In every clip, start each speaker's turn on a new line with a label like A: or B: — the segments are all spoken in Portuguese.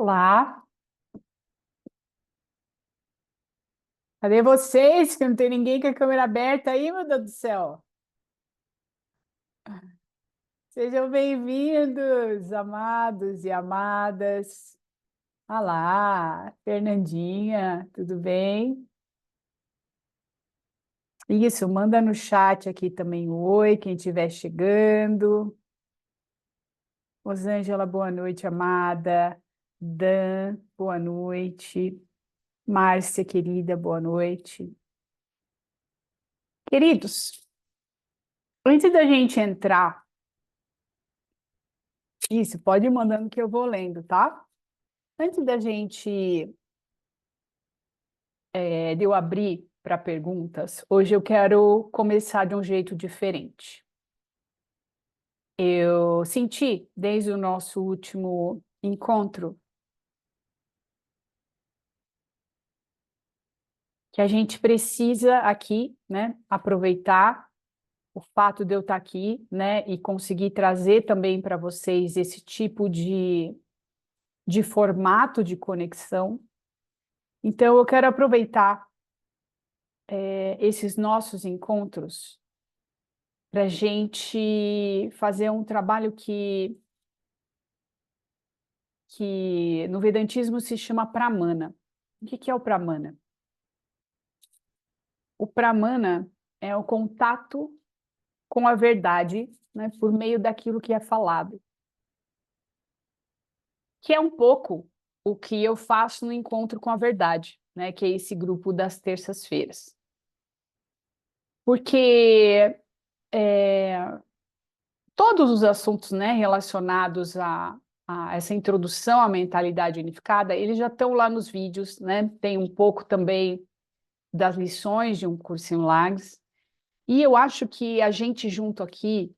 A: Olá, cadê vocês? Que não tem ninguém com a câmera aberta aí, meu Deus do céu. Sejam bem-vindos, amados e amadas. Olá, Fernandinha, tudo bem? Isso, manda no chat aqui também oi, quem estiver chegando. Rosângela, boa noite, amada. Dan, boa noite. Márcia, querida, boa noite. Queridos, antes da gente entrar. Isso, pode ir mandando que eu vou lendo, tá? Antes da gente, de eu abrir para perguntas, hoje eu quero começar de um jeito diferente. Eu senti, desde o nosso último encontro, que a gente precisa aqui, né, aproveitar o fato de eu estar aqui, né, e conseguir trazer também para vocês esse tipo de formato de conexão. Então, eu quero aproveitar esses nossos encontros para a gente fazer um trabalho que no Vedantismo se chama Pramana. O que é o Pramana? O Pramana é o contato com a verdade, né, por meio daquilo que é falado, que é um pouco o que eu faço no Encontro com a Verdade, né, que é esse grupo das terças-feiras. Porque todos os assuntos, né, relacionados a essa introdução à mentalidade unificada, eles já estão lá nos vídeos, né? Tem um pouco também das lições de um curso em Lages. E eu acho que a gente junto aqui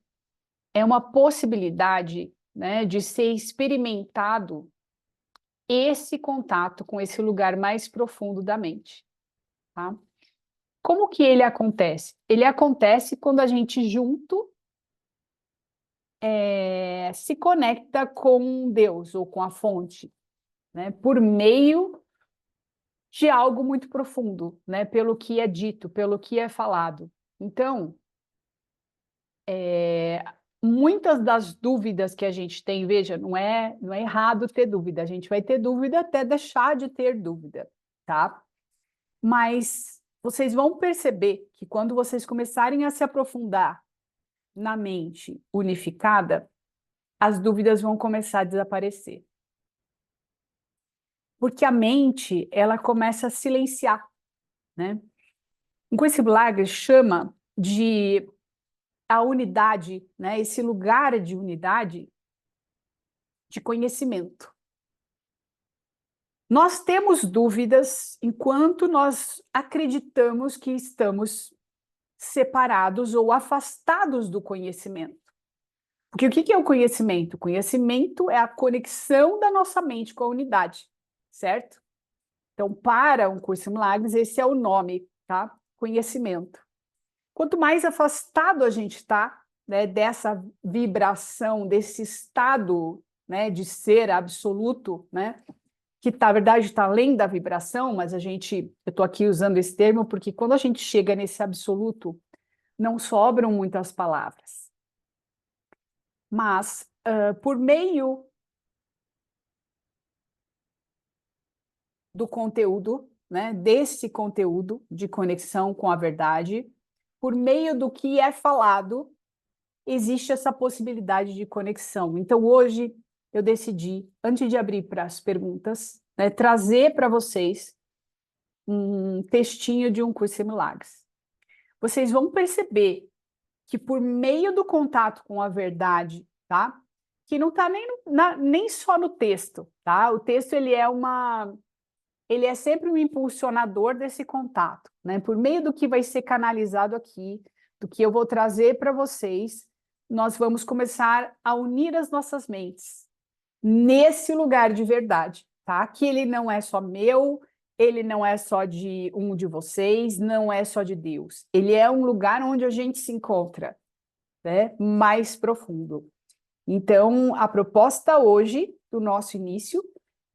A: é uma possibilidade, né, de ser experimentado esse contato com esse lugar mais profundo da mente, tá? Como que ele acontece? Ele acontece quando a gente junto se conecta com Deus ou com a fonte, né? Por meio de algo muito profundo, né? Pelo que é dito, pelo que é falado. Então, muitas das dúvidas que a gente tem, veja, não é errado ter dúvida, a gente vai ter dúvida até deixar de ter dúvida, tá? Mas vocês vão perceber que quando vocês começarem a se aprofundar na mente unificada, as dúvidas vão começar a desaparecer. Porque a mente, ela começa a silenciar, né? O Chris Blagger chama de a unidade, né? Esse lugar de unidade de conhecimento. Nós temos dúvidas enquanto nós acreditamos que estamos separados ou afastados do conhecimento. Porque o que é o conhecimento? O conhecimento é a conexão da nossa mente com a unidade, certo? Então, para um curso em milagres, esse é o nome, tá? Conhecimento. Quanto mais afastado a gente está, né, dessa vibração, desse estado, né, de ser absoluto, né, que na verdade está além da vibração, mas eu estou aqui usando esse termo porque quando a gente chega nesse absoluto, não sobram muitas palavras. Mas, por meio do conteúdo, né, desse conteúdo de conexão com a verdade, por meio do que é falado, existe essa possibilidade de conexão. Então, hoje, eu decidi, antes de abrir para as perguntas, né, trazer para vocês um textinho de um curso em milagres. Vocês vão perceber que por meio do contato com a verdade, tá? Que não está nem só no texto, tá? O texto ele é sempre um impulsionador desse contato, né? Por meio do que vai ser canalizado aqui, do que eu vou trazer para vocês, nós vamos começar a unir as nossas mentes nesse lugar de verdade, tá? Que ele não é só meu, ele não é só de um de vocês, não é só de Deus. Ele é um lugar onde a gente se encontra, né? Mais profundo. Então, a proposta hoje do nosso início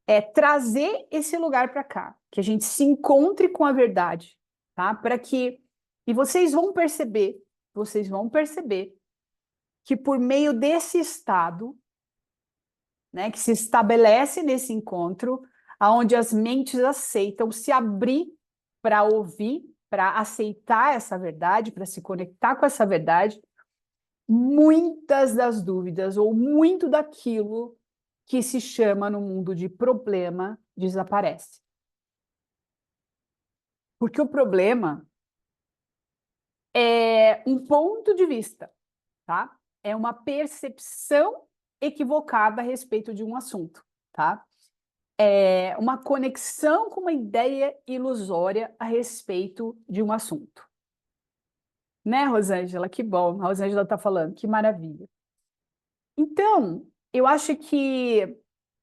A: é trazer esse lugar para cá, que a gente se encontre com a verdade, tá? Para que e vocês vão perceber que por meio desse estado, né, que se estabelece nesse encontro, aonde as mentes aceitam se abrir para ouvir, para aceitar essa verdade, para se conectar com essa verdade, muitas das dúvidas ou muito daquilo que se chama no mundo de problema desaparece. Porque o problema é um ponto de vista, tá? É uma percepção equivocada a respeito de um assunto, tá? É uma conexão com uma ideia ilusória a respeito de um assunto. Né, Rosângela? Que bom. A Rosângela está falando, que maravilha. Então, eu acho que,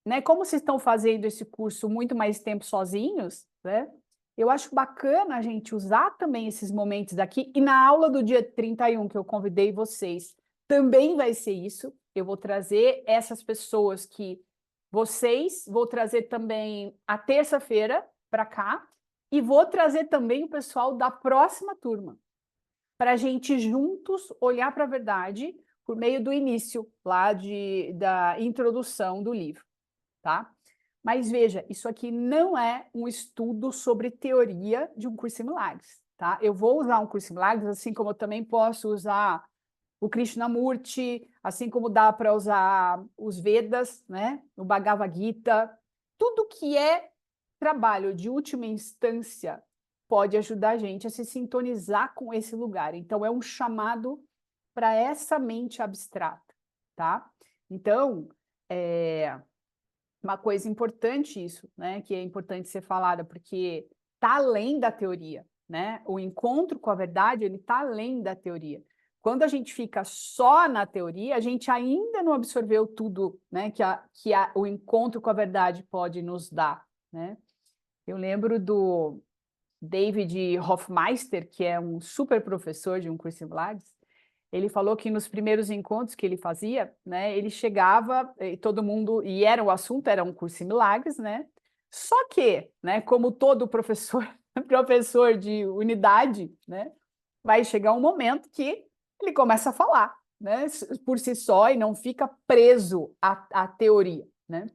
A: né, como vocês estão fazendo esse curso muito mais tempo sozinhos, né? Eu acho bacana a gente usar também esses momentos aqui. E na aula do dia 31, que eu convidei vocês, também vai ser isso. Eu vou trazer essas pessoas que vou trazer também a terça-feira para cá, e vou trazer também o pessoal da próxima turma, para a gente juntos olhar para a verdade por meio do início lá da introdução do livro, tá? Mas veja, isso aqui não é um estudo sobre teoria de um curso em milagres, tá? Eu vou usar um curso em milagres, assim como eu também posso usar o Krishnamurti, assim como dá para usar os Vedas, né? O Bhagavad Gita, tudo que é trabalho de última instância pode ajudar a gente a se sintonizar com esse lugar. Então, é um chamado para essa mente abstrata, tá? Então, uma coisa importante isso, né? Que é importante ser falada, porque está além da teoria, né? O encontro com a verdade, ele está além da teoria. Quando a gente fica só na teoria, a gente ainda não absorveu tudo, né? O encontro com a verdade pode nos dar, né? Eu lembro do David Hoffmeister, que é um super professor de um curso em milagres. Ele falou que nos primeiros encontros que ele fazia, né, ele chegava e todo mundo, e era o assunto, era um curso em milagres, né? Só que, né, como todo professor, professor de unidade, né, vai chegar um momento que ele começa a falar, né, por si só e não fica preso à teoria, né?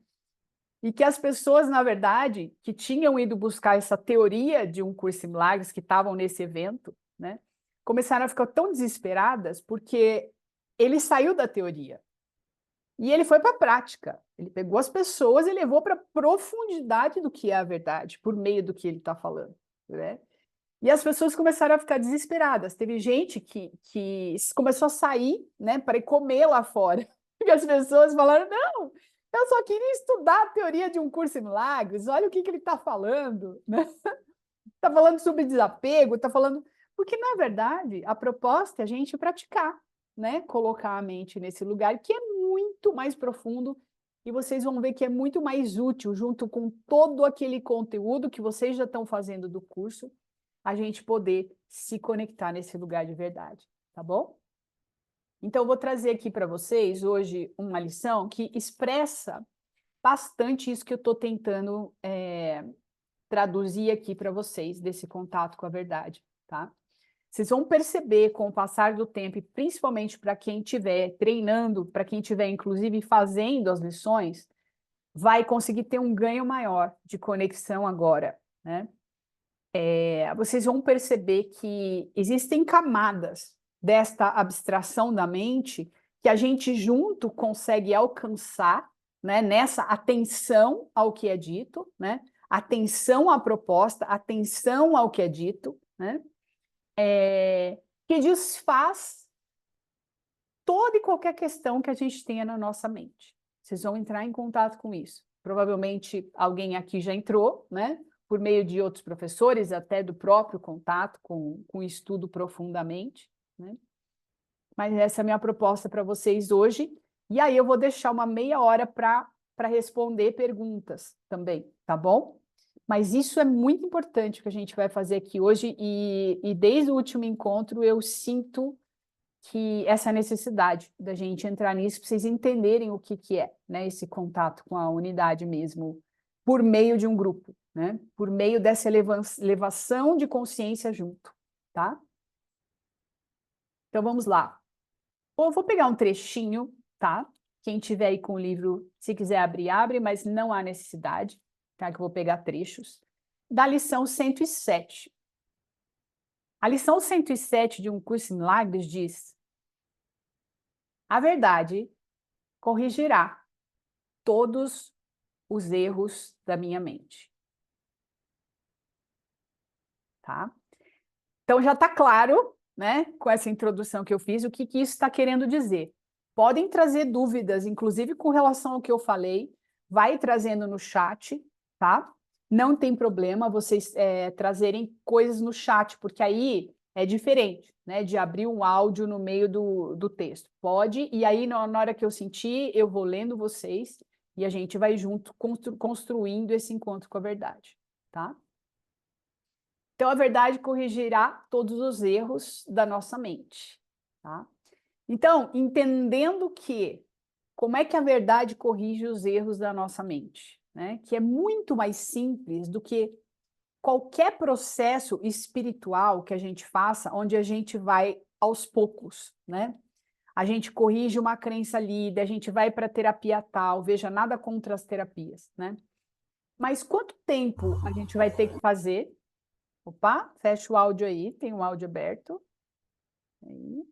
A: E que as pessoas, na verdade, que tinham ido buscar essa teoria de um curso em milagres, que estavam nesse evento, né, começaram a ficar tão desesperadas porque ele saiu da teoria e ele foi para a prática. Ele pegou as pessoas e levou para a profundidade do que é a verdade, por meio do que ele está falando, né? E as pessoas começaram a ficar desesperadas. Teve gente que começou a sair, né, para ir comer lá fora. E as pessoas falaram: não, eu só queria estudar a teoria de um curso em milagres, olha o que ele está falando, né? Está falando sobre desapego, está falando. Porque, na verdade, a proposta é a gente praticar, né? Colocar a mente nesse lugar que é muito mais profundo, e vocês vão ver que é muito mais útil, junto com todo aquele conteúdo que vocês já estão fazendo do curso, a gente poder se conectar nesse lugar de verdade, tá bom? Então, eu vou trazer aqui para vocês hoje uma lição que expressa bastante isso que eu estou tentando traduzir aqui para vocês, desse contato com a verdade, tá? Vocês vão perceber com o passar do tempo, e principalmente para quem estiver treinando, para quem estiver, inclusive, fazendo as lições, vai conseguir ter um ganho maior de conexão agora, né? Vocês vão perceber que existem camadas desta abstração da mente que a gente junto consegue alcançar, né, nessa atenção ao que é dito, né, atenção à proposta, atenção ao que é dito, né, que desfaz toda e qualquer questão que a gente tenha na nossa mente. Vocês vão entrar em contato com isso. Provavelmente alguém aqui já entrou, né? Por meio de outros professores, até do próprio contato com o estudo profundamente, né? Mas essa é a minha proposta para vocês hoje. E aí eu vou deixar uma meia hora para responder perguntas também, tá bom? Mas isso é muito importante que a gente vai fazer aqui hoje, e desde o último encontro eu sinto que essa necessidade da gente entrar nisso, para vocês entenderem o que é, né, esse contato com a unidade mesmo, por meio de um grupo, né? Por meio dessa elevação de consciência junto, tá? Então, vamos lá. Eu vou pegar um trechinho, tá? Quem tiver aí com o livro, se quiser abrir, abre, mas não há necessidade, tá? Que eu vou pegar trechos. Da lição 107. A lição 107 de Um Curso em Milagres diz: a verdade corrigirá todos os erros da minha mente. Tá? Então já está claro, né, com essa introdução que eu fiz, o que isso está querendo dizer. Podem trazer dúvidas, inclusive com relação ao que eu falei, vai trazendo no chat, tá? Não tem problema vocês trazerem coisas no chat, porque aí é diferente, né, de abrir um áudio no meio do texto. Pode, e aí na hora que eu sentir, eu vou lendo vocês e a gente vai junto construindo esse encontro com a verdade, tá? Então, a verdade corrigirá todos os erros da nossa mente, tá? Então, entendendo que, como é que a verdade corrige os erros da nossa mente, né? Que é muito mais simples do que qualquer processo espiritual que a gente faça, onde a gente vai aos poucos, né? A gente corrige uma crença ali, a gente vai para a terapia tal, veja, nada contra as terapias, né? Mas quanto tempo a gente vai ter que fazer? Opa, fecha o áudio aí, tem um áudio aberto. Aí.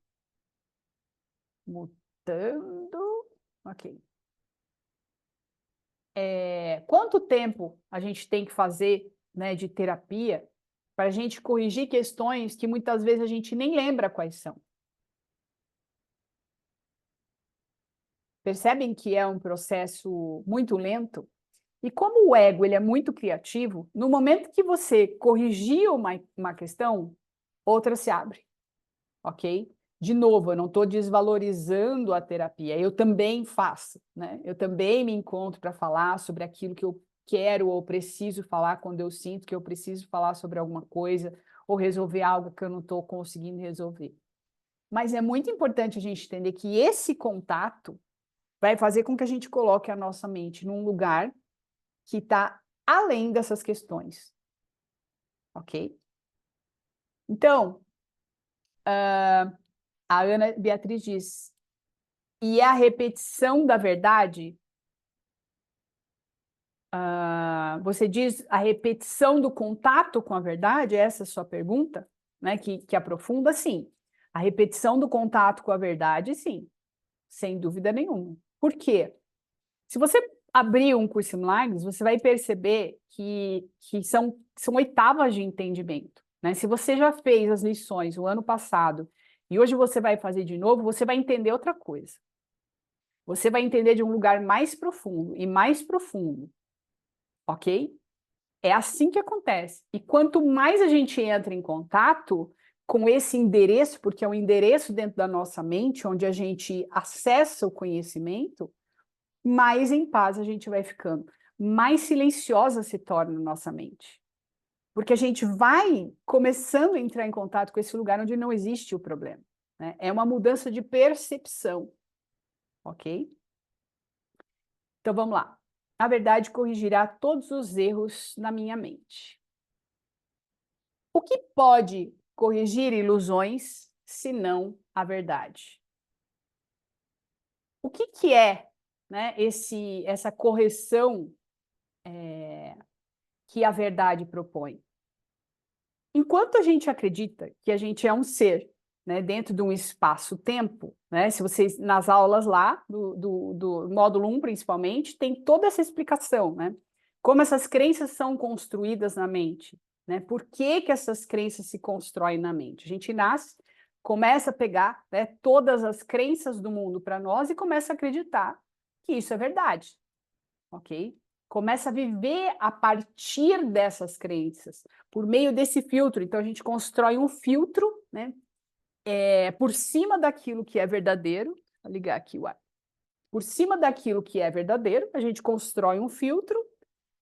A: Mutando. Ok. Quanto tempo a gente tem que fazer, né, de terapia para a gente corrigir questões que muitas vezes a gente nem lembra quais são? Percebem que é um processo muito lento? E como o ego ele é muito criativo, no momento que você corrigir uma questão, outra se abre. Ok? De novo, eu não estou desvalorizando a terapia, eu também faço, né? Eu também me encontro para falar sobre aquilo que eu quero ou preciso falar quando eu sinto que eu preciso falar sobre alguma coisa ou resolver algo que eu não estou conseguindo resolver. Mas é muito importante a gente entender que esse contato vai fazer com que a gente coloque a nossa mente num lugar que está além dessas questões, ok? Então, a Ana Beatriz diz, e é a repetição da verdade, você diz a repetição do contato com a verdade, essa é a sua pergunta, né, que aprofunda, sim. A repetição do contato com a verdade, sim, sem dúvida nenhuma. Por quê? Se você abrir um curso em milagres, você vai perceber que são etapas de entendimento, né? Se você já fez as lições o ano passado e hoje você vai fazer de novo, você vai entender outra coisa. Você vai entender de um lugar mais profundo e mais profundo, ok? É assim que acontece. E quanto mais a gente entra em contato com esse endereço, porque é um endereço dentro da nossa mente, onde a gente acessa o conhecimento, mais em paz a gente vai ficando, mais silenciosa se torna a nossa mente. Porque a gente vai começando a entrar em contato com esse lugar onde não existe o problema, né? É uma mudança de percepção, ok? Então vamos lá. A verdade corrigirá todos os erros na minha mente. O que pode corrigir ilusões, se não a verdade? O que é, né, essa correção que a verdade propõe? Enquanto a gente acredita que a gente é um ser, né, dentro de um espaço-tempo, né, se vocês, nas aulas lá, do módulo 1 principalmente, tem toda essa explicação, né? Como essas crenças são construídas na mente, né? Por que essas crenças se constroem na mente? A gente nasce, começa a pegar, né, todas as crenças do mundo para nós e começa a acreditar que isso é verdade, ok? Começa a viver a partir dessas crenças, por meio desse filtro. Então, a gente constrói um filtro, né, por cima daquilo que é verdadeiro. Vou ligar aqui o ar. Por cima daquilo que é verdadeiro, a gente constrói um filtro,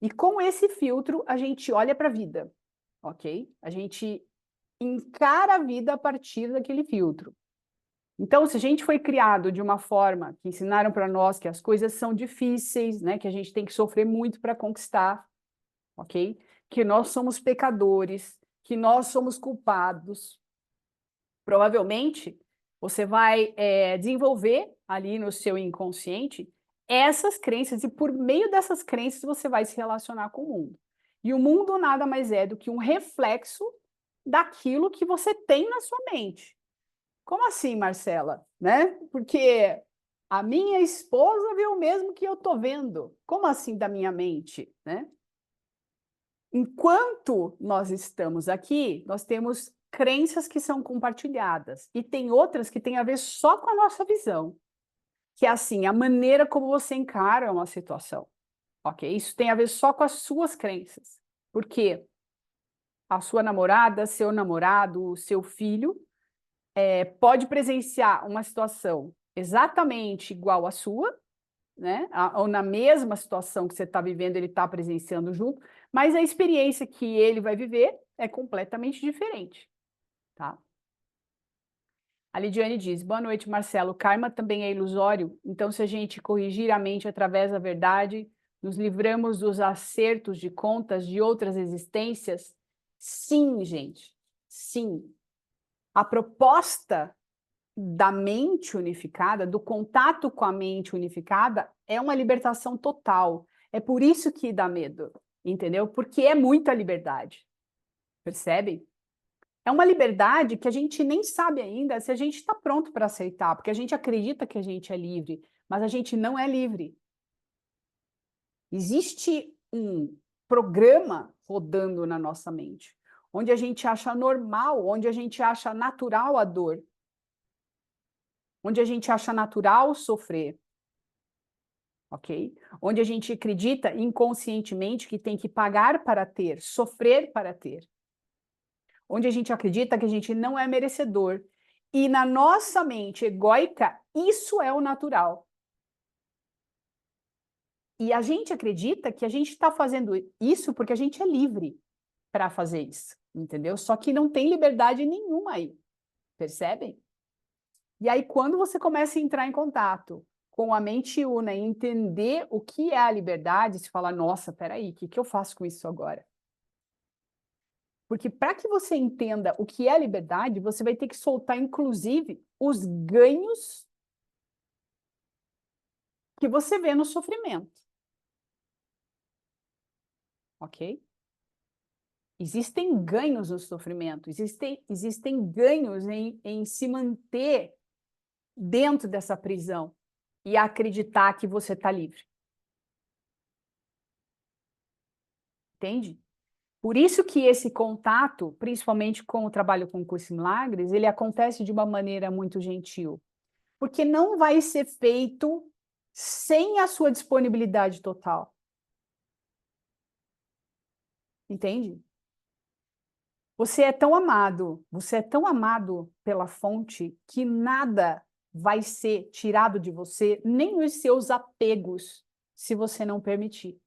A: e com esse filtro, a gente olha para a vida, ok? A gente encara a vida a partir daquele filtro. Então, se a gente foi criado de uma forma que ensinaram para nós que as coisas são difíceis, né, que a gente tem que sofrer muito para conquistar, ok? Que nós somos pecadores, que nós somos culpados, provavelmente você vai desenvolver ali no seu inconsciente essas crenças, e por meio dessas crenças você vai se relacionar com o mundo. E o mundo nada mais é do que um reflexo daquilo que você tem na sua mente. Como assim, Marcela? Né? Porque a minha esposa vê o mesmo que eu estou vendo. Como assim da minha mente? Né? Enquanto nós estamos aqui, nós temos crenças que são compartilhadas e tem outras que têm a ver só com a nossa visão, que é assim, a maneira como você encara uma situação, ok? Isso tem a ver só com as suas crenças. Por quê? A sua namorada, seu namorado, seu filho pode presenciar uma situação exatamente igual à sua, né? Ou na mesma situação que você está vivendo, ele está presenciando junto, mas a experiência que ele vai viver é completamente diferente, tá? A Lidiane diz, boa noite, Marcelo, o karma também é ilusório, então se a gente corrigir a mente através da verdade, nos livramos dos acertos de contas de outras existências? Sim, gente, sim. A proposta da mente unificada, do contato com a mente unificada, é uma libertação total. É por isso que dá medo, entendeu? Porque é muita liberdade, percebe? É uma liberdade que a gente nem sabe ainda se a gente está pronto para aceitar, porque a gente acredita que a gente é livre, mas a gente não é livre. Existe um programa rodando na nossa mente, onde a gente acha normal, onde a gente acha natural a dor, onde a gente acha natural sofrer, ok? Onde a gente acredita inconscientemente que tem que pagar para ter, sofrer para ter. Onde a gente acredita que a gente não é merecedor. E na nossa mente egóica, isso é o natural. E a gente acredita que a gente está fazendo isso porque a gente é livre para fazer isso, entendeu? Só que não tem liberdade nenhuma aí, percebem? E aí, quando você começa a entrar em contato com a mente una e entender o que é a liberdade, você fala, nossa, peraí, o que eu faço com isso agora? Porque para que você entenda o que é a liberdade, você vai ter que soltar, inclusive, os ganhos que você vê no sofrimento. Ok? Existem ganhos no sofrimento, existem ganhos em se manter dentro dessa prisão e acreditar que você está livre. Entende? Por isso que esse contato, principalmente com o trabalho com o Curso em Milagres, ele acontece de uma maneira muito gentil. Porque não vai ser feito sem a sua disponibilidade total. Entende? Você é tão amado pela fonte que nada vai ser tirado de você, nem os seus apegos, se você não permitir.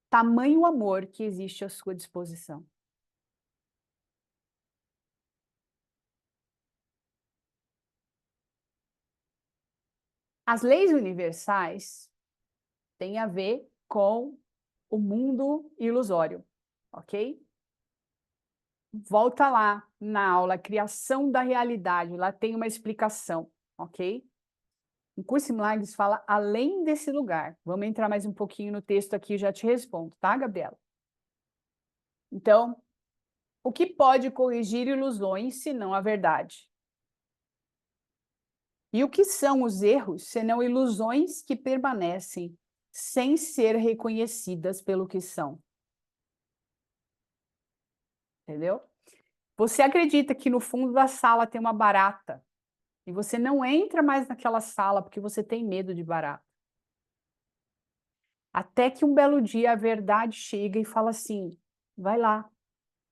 A: Tamanho amor que existe à sua disposição. As leis universais têm a ver com o mundo ilusório, ok? Volta lá na aula Criação da Realidade, lá tem uma explicação, ok? O Curso em Milagres fala além desse lugar. Vamos entrar mais um pouquinho no texto aqui e já te respondo, tá, Gabriela? Então, o que pode corrigir ilusões se não a verdade? E o que são os erros, senão ilusões que permanecem sem ser reconhecidas pelo que são? Entendeu? Você acredita que no fundo da sala tem uma barata e você não entra mais naquela sala porque você tem medo de barata. Até que um belo dia a verdade chega e fala assim: vai lá,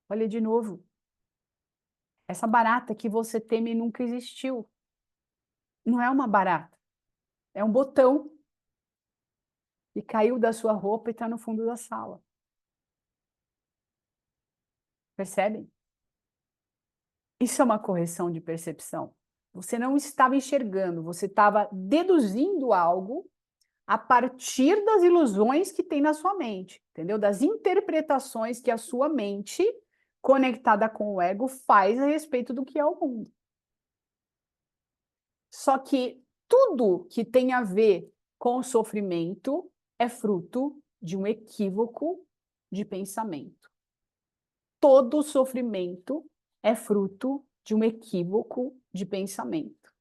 A: olha de novo. Essa barata que você teme nunca existiu. Não é uma barata, é um botão e caiu da sua roupa e está no fundo da sala. Percebem? Isso é uma correção de percepção. Você não estava enxergando, você estava deduzindo algo a partir das ilusões que tem na sua mente, entendeu? Das interpretações que a sua mente, conectada com o ego, faz a respeito do que é o mundo. Só que tudo que tem a ver com o sofrimento é fruto de um equívoco de pensamento. Todo sofrimento é fruto de um equívoco de pensamento.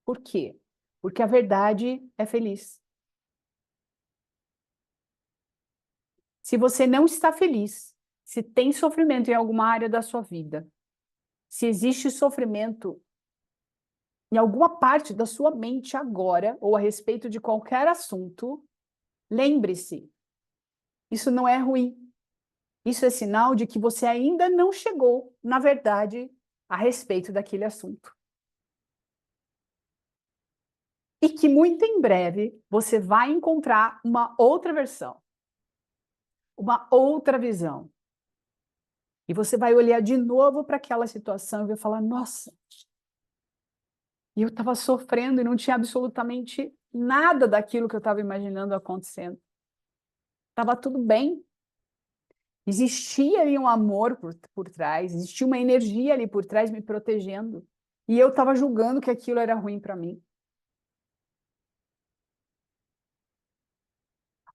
A: Por quê? Porque a verdade é feliz. Se você não está feliz, se tem sofrimento em alguma área da sua vida, se existe sofrimento em alguma parte da sua mente agora, ou a respeito de qualquer assunto, lembre-se, isso não é ruim. Isso é sinal de que você ainda não chegou, na verdade, a respeito daquele assunto. E que muito em breve você vai encontrar uma outra versão, uma outra visão. E você vai olhar de novo para aquela situação e vai falar: nossa, eu estava sofrendo e não tinha absolutamente nada daquilo que eu estava imaginando acontecendo. Estava tudo bem. Existia ali um amor por trás, existia uma energia ali por trás me protegendo. E eu estava julgando que aquilo era ruim para mim.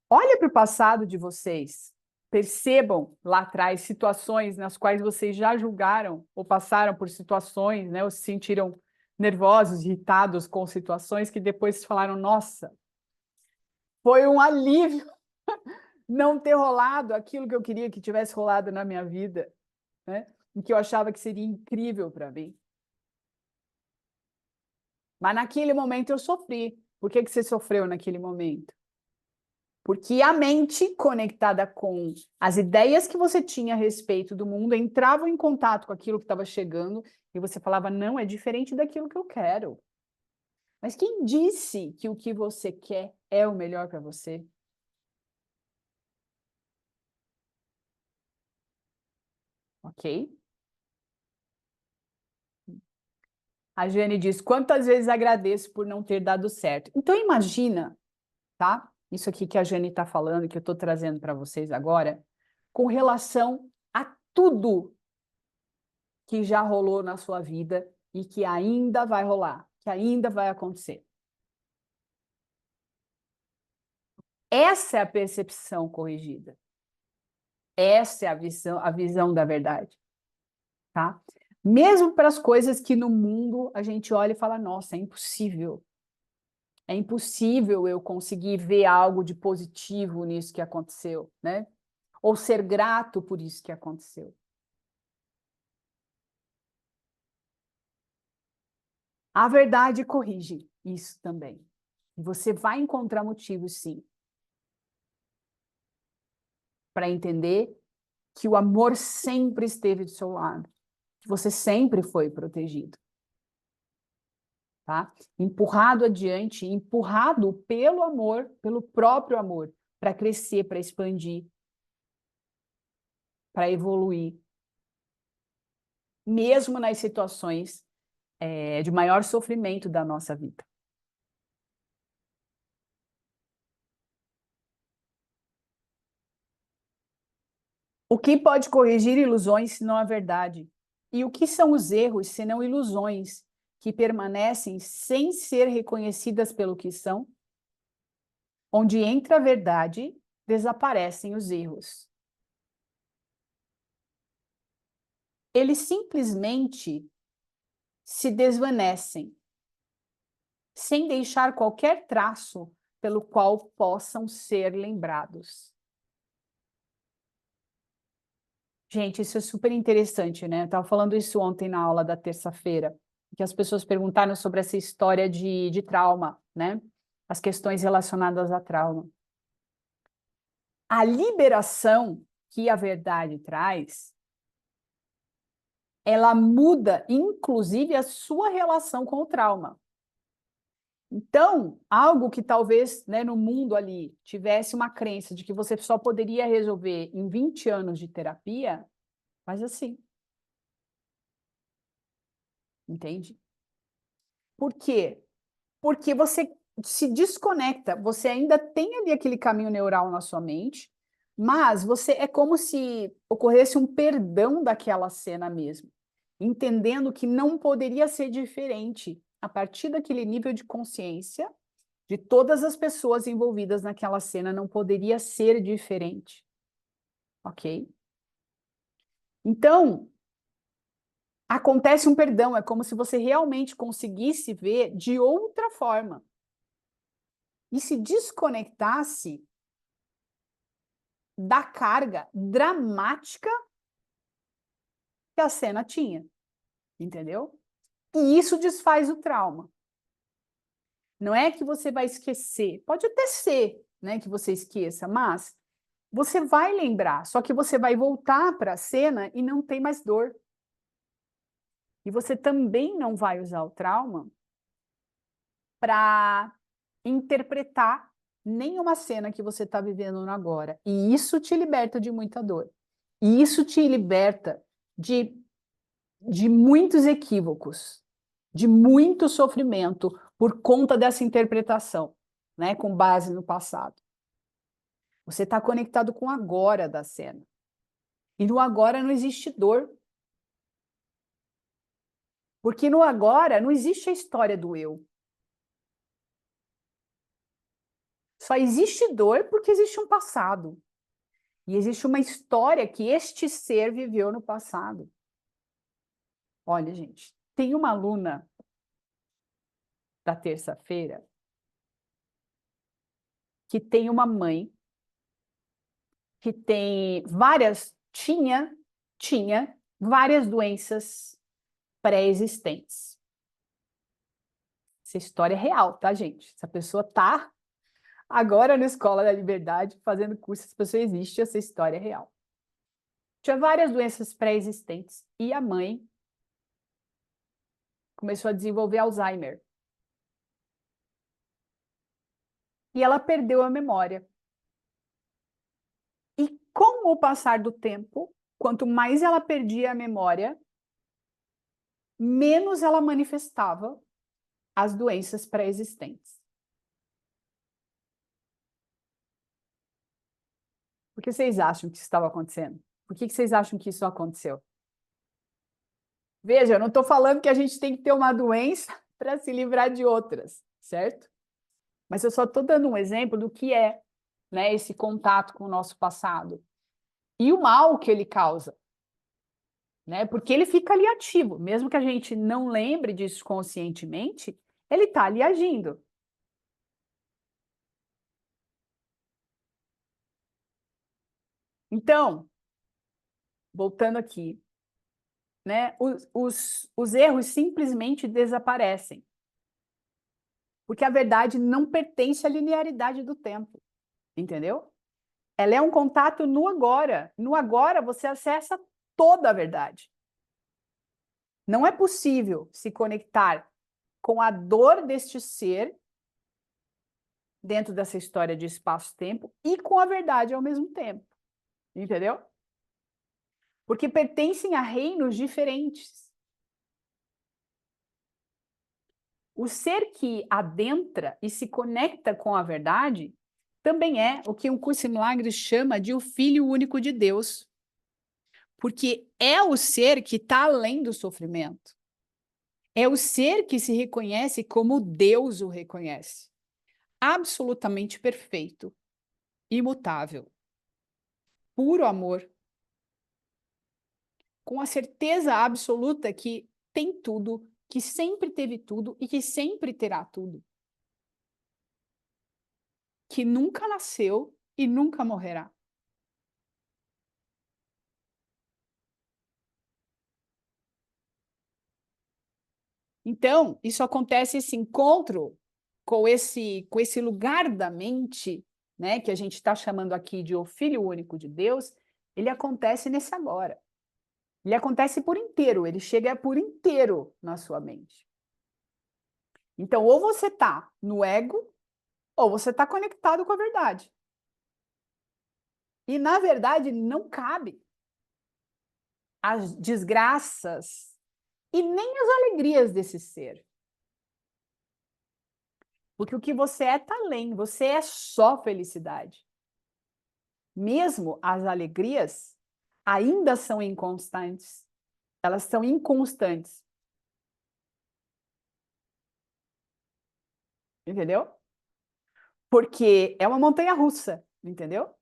A: Olha para o passado de vocês. Percebam lá atrás situações nas quais vocês já julgaram ou passaram por situações, né, ou se sentiram nervosos, irritados com situações que depois falaram: nossa, foi um alívio não ter rolado aquilo que eu queria que tivesse rolado na minha vida, né? E que eu achava que seria incrível para mim. Mas naquele momento eu sofri. Por que você sofreu naquele momento? Porque a mente, conectada com as ideias que você tinha a respeito do mundo, entrava em contato com aquilo que estava chegando e você falava: não, é diferente daquilo que eu quero. Mas quem disse que o que você quer é o melhor para você? Ok? A Jane diz: quantas vezes agradeço por não ter dado certo? Então imagina, tá? Isso aqui que a Jane está falando, que eu estou trazendo para vocês agora, com relação a tudo que já rolou na sua vida e que ainda vai rolar, que ainda vai acontecer. Essa é a percepção corrigida. Essa é a visão da verdade, tá? Mesmo para as coisas que no mundo a gente olha e fala: nossa, é impossível. É impossível eu conseguir ver algo de positivo nisso que aconteceu, né? Ou ser grato por isso que aconteceu. A verdade corrige isso também. Você vai encontrar motivos, sim, para entender que o amor sempre esteve do seu lado, que você sempre foi protegido, tá? Empurrado adiante, empurrado pelo amor, pelo próprio amor, para crescer, para expandir, para evoluir, mesmo nas situações de maior sofrimento da nossa vida. O que pode corrigir ilusões se não a verdade? E o que são os erros se não ilusões que permanecem sem ser reconhecidas pelo que são? Onde entra a verdade, desaparecem os erros. Eles simplesmente se desvanecem, sem deixar qualquer traço pelo qual possam ser lembrados. Gente, isso é super interessante, né? Eu estava falando isso ontem na aula da terça-feira, que as pessoas perguntaram sobre essa história de trauma, né? As questões relacionadas a trauma. A liberação que a verdade traz, ela muda, inclusive, a sua relação com o trauma. Então, algo que talvez, né, no mundo ali tivesse uma crença de que você só poderia resolver em 20 anos de terapia, mas assim. entende? Por quê? Porque você se desconecta, você ainda tem ali aquele caminho neural na sua mente, mas você é como se ocorresse um perdão daquela cena mesmo, entendendo que não poderia ser diferente a partir daquele nível de consciência de todas as pessoas envolvidas naquela cena, não poderia ser diferente, ok? Então, acontece um perdão, é como se você realmente conseguisse ver de outra forma e se desconectasse da carga dramática que a cena tinha, entendeu? E isso desfaz o trauma. Não é que você vai esquecer, pode até ser, né, que você esqueça, mas você vai lembrar, só que você vai voltar para a cena e não tem mais dor. E você também não vai usar o trauma para interpretar nenhuma cena que você está vivendo no agora. E isso te liberta de muita dor. E isso te liberta de muitos equívocos, de muito sofrimento por conta dessa interpretação, né, com base no passado. Você está conectado com o agora da cena. E no agora não existe dor. Porque no agora não existe a história do eu. Só existe dor porque existe um passado. E existe uma história que este ser viveu no passado. Olha, gente, tem uma aluna da terça-feira que tem uma mãe que tem tinha várias doenças pré-existentes. Essa história é real, tá, gente? Essa pessoa tá agora na Escola da Liberdade fazendo curso, essa pessoa existe, essa história é real. Tinha várias doenças pré-existentes e a mãe começou a desenvolver Alzheimer. E ela perdeu a memória. E com o passar do tempo, quanto mais ela perdia a memória, menos ela manifestava as doenças pré-existentes. Por que vocês acham que isso estava acontecendo? Por que vocês acham que isso aconteceu? Veja, eu não estou falando que a gente tem que ter uma doença para se livrar de outras, certo? Mas eu só estou dando um exemplo do que é, né, esse contato com o nosso passado. E o mal que ele causa, né? Porque ele fica ali ativo, mesmo que a gente não lembre disso conscientemente, ele está ali agindo. Então, voltando aqui, né? Os erros simplesmente desaparecem. Porque a verdade não pertence à linearidade do tempo, entendeu? Ela é um contato no agora. No agora você acessa toda a verdade. Não é possível se conectar com a dor deste ser dentro dessa história de espaço-tempo e com a verdade ao mesmo tempo. Entendeu? Porque pertencem a reinos diferentes. O ser que adentra e se conecta com a verdade também é o que um curso em milagres chama de o Filho Único de Deus. Porque é o ser que está além do sofrimento. É o ser que se reconhece como Deus o reconhece. Absolutamente perfeito, imutável, puro amor, com a certeza absoluta que tem tudo, que sempre teve tudo e que sempre terá tudo. Que nunca nasceu e nunca morrerá. Então, isso acontece, esse encontro com esse lugar da mente, né, que a gente está chamando aqui de o Filho Único de Deus, ele acontece nesse agora. Ele acontece por inteiro, ele chega por inteiro na sua mente. Então, ou você está no ego, ou você está conectado com a verdade. E, na verdade, não cabe as desgraças e nem as alegrias desse ser. Porque o que você é está além, você é só felicidade. Mesmo as alegrias ainda são inconstantes, elas são inconstantes. Entendeu? Porque é uma montanha-russa, entendeu?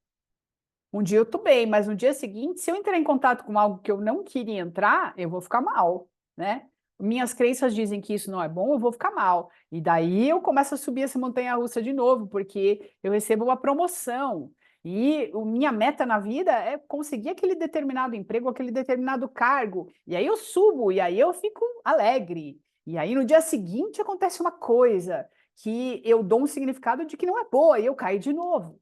A: Um dia eu tô bem, mas no dia seguinte, se eu entrar em contato com algo que eu não queria entrar, eu vou ficar mal, né? Minhas crenças dizem que isso não é bom, eu vou ficar mal. E daí eu começo a subir essa montanha-russa de novo, porque eu recebo uma promoção. E minha meta na vida é conseguir aquele determinado emprego, aquele determinado cargo. E aí eu subo, e aí eu fico alegre. E aí no dia seguinte acontece uma coisa que eu dou um significado de que não é boa, e eu caio de novo.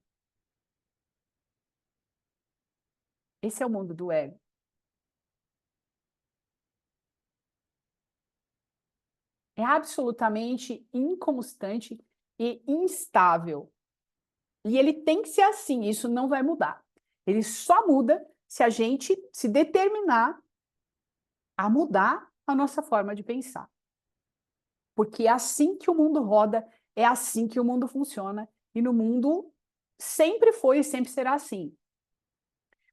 A: Esse é o mundo do ego. É absolutamente inconstante e instável. E ele tem que ser assim, isso não vai mudar. Ele só muda se a gente se determinar a mudar a nossa forma de pensar. Porque é assim que o mundo roda, é assim que o mundo funciona, e no mundo sempre foi e sempre será assim.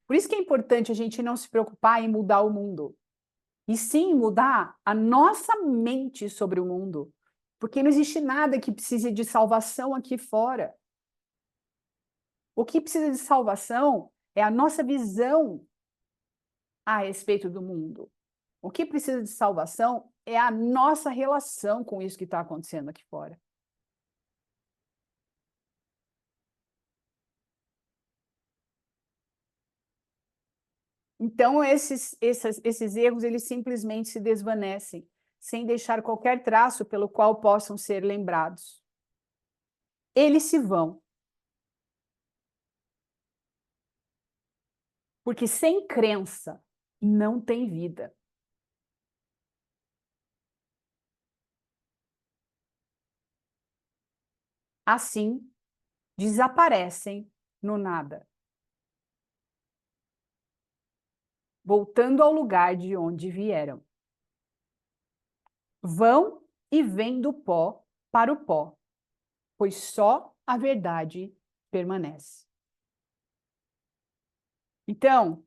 A: Por isso que é importante a gente não se preocupar em mudar o mundo, e sim mudar a nossa mente sobre o mundo. Porque não existe nada que precise de salvação aqui fora. O que precisa de salvação é a nossa visão a respeito do mundo. O que precisa de salvação é a nossa relação com isso que está acontecendo aqui fora. Então, esses erros, eles simplesmente se desvanecem, sem deixar qualquer traço pelo qual possam ser lembrados. Eles se vão. Porque sem crença não tem vida. Assim, desaparecem no nada, voltando ao lugar de onde vieram. Vão e vêm do pó para o pó, pois só a verdade permanece. Então,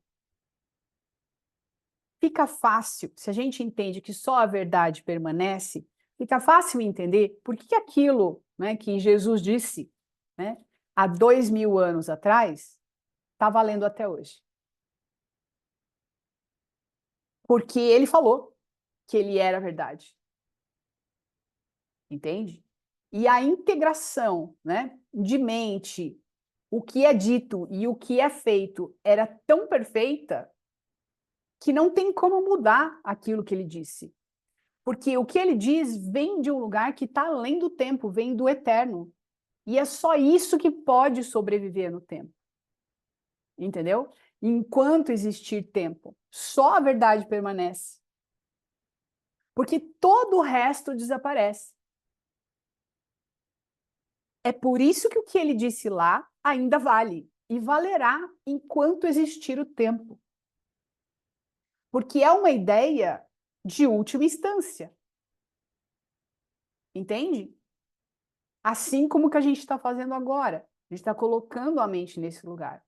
A: fica fácil, se a gente entende que só a verdade permanece, fica fácil entender por que aquilo, né, que Jesus disse, né, há 2000 anos atrás, está valendo até hoje. Porque ele falou que ele era a verdade. Entende? E a integração, né, de mente, o que é dito e o que é feito era tão perfeita que não tem como mudar aquilo que ele disse. Porque o que ele diz vem de um lugar que está além do tempo, vem do eterno. E é só isso que pode sobreviver no tempo. Entendeu? Enquanto existir tempo, só a verdade permanece. Porque todo o resto desaparece. É por isso que o que ele disse lá ainda vale e valerá enquanto existir o tempo. Porque é uma ideia de última instância. Entende? Assim como o que a gente está fazendo agora. A gente está colocando a mente nesse lugar.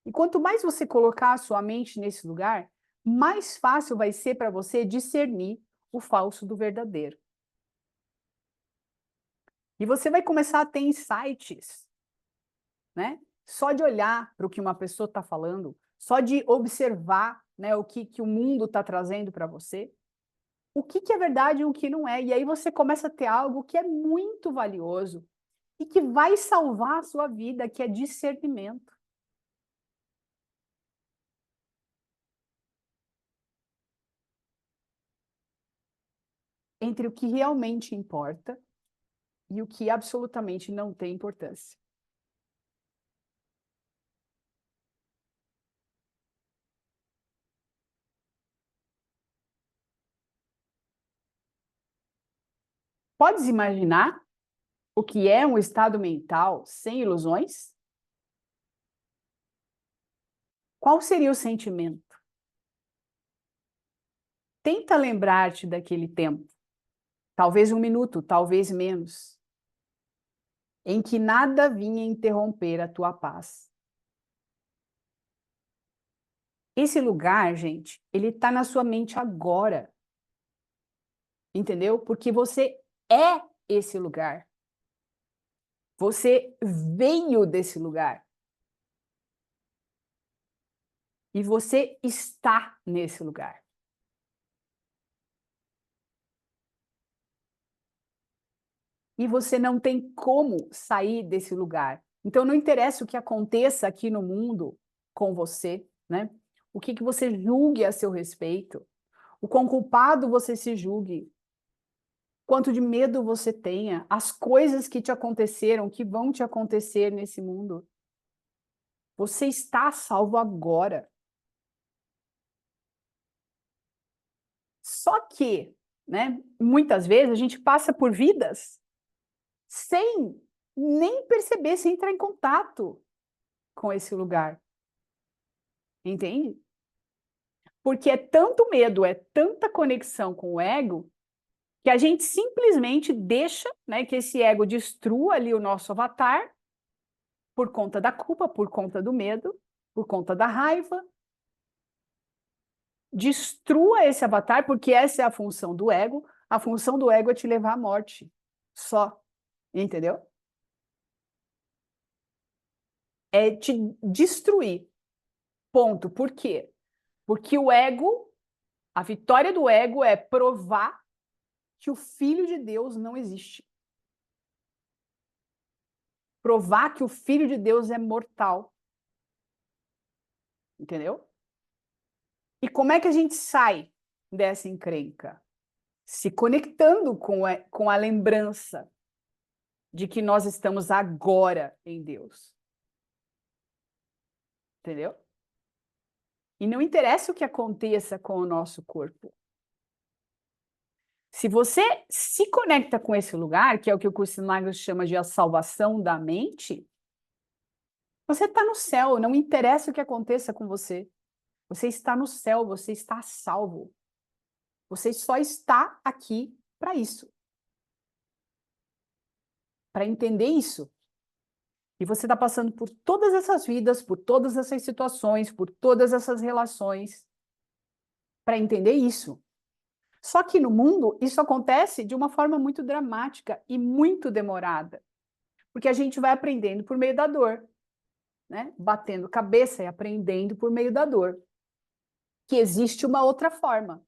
A: E quanto mais você colocar a sua mente nesse lugar, mais fácil vai ser para você discernir o falso do verdadeiro. E você vai começar a ter insights, né? Só de olhar para o que uma pessoa está falando, só de observar, né, o que o mundo está trazendo para você, o que é verdade e o que não é. E aí você começa a ter algo que é muito valioso e que vai salvar a sua vida, que é discernimento. Entre o que realmente importa e o que absolutamente não tem importância. Podes imaginar o que é um estado mental sem ilusões? Qual seria o sentimento? tenta lembrar-te daquele tempo, talvez 1 minuto, talvez menos, em que nada vinha interromper a tua paz. Esse lugar, gente, ele está na sua mente agora. Entendeu? Porque você é esse lugar. Você veio desse lugar. E você está nesse lugar. E você não tem como sair desse lugar. Então, não interessa o que aconteça aqui no mundo com você, né? O que você julgue a seu respeito, o quão culpado você se julgue, quanto de medo você tenha, as coisas que te aconteceram, que vão te acontecer nesse mundo. Você está salvo agora. Só que, né, muitas vezes a gente passa por vidas sem nem perceber, sem entrar em contato com esse lugar. Entende? Porque é tanto medo, é tanta conexão com o ego, que a gente simplesmente deixa, né, que esse ego destrua ali o nosso avatar por conta da culpa, por conta do medo, por conta da raiva. Destrua esse avatar, porque essa é a função do ego. A função do ego é te levar à morte. Só. Entendeu? É te destruir. Ponto. Por quê? Porque o ego, a vitória do ego é provar que o Filho de Deus não existe. Provar que o Filho de Deus é mortal. Entendeu? E como é que a gente sai dessa encrenca? Se conectando com a lembrança de que nós estamos agora em Deus. Entendeu? E não interessa o que aconteça com o nosso corpo. Se você se conecta com esse lugar, que é o que o curso Magno chama de a salvação da mente, você está no céu, não interessa o que aconteça com você. Você está no céu, você está salvo. Você só está aqui para isso. Para entender isso. E você está passando por todas essas vidas, por todas essas situações, por todas essas relações, para entender isso. Só que no mundo, isso acontece de uma forma muito dramática e muito demorada. Porque a gente vai aprendendo por meio da dor, né? Batendo cabeça e aprendendo por meio da dor. Que existe uma outra forma.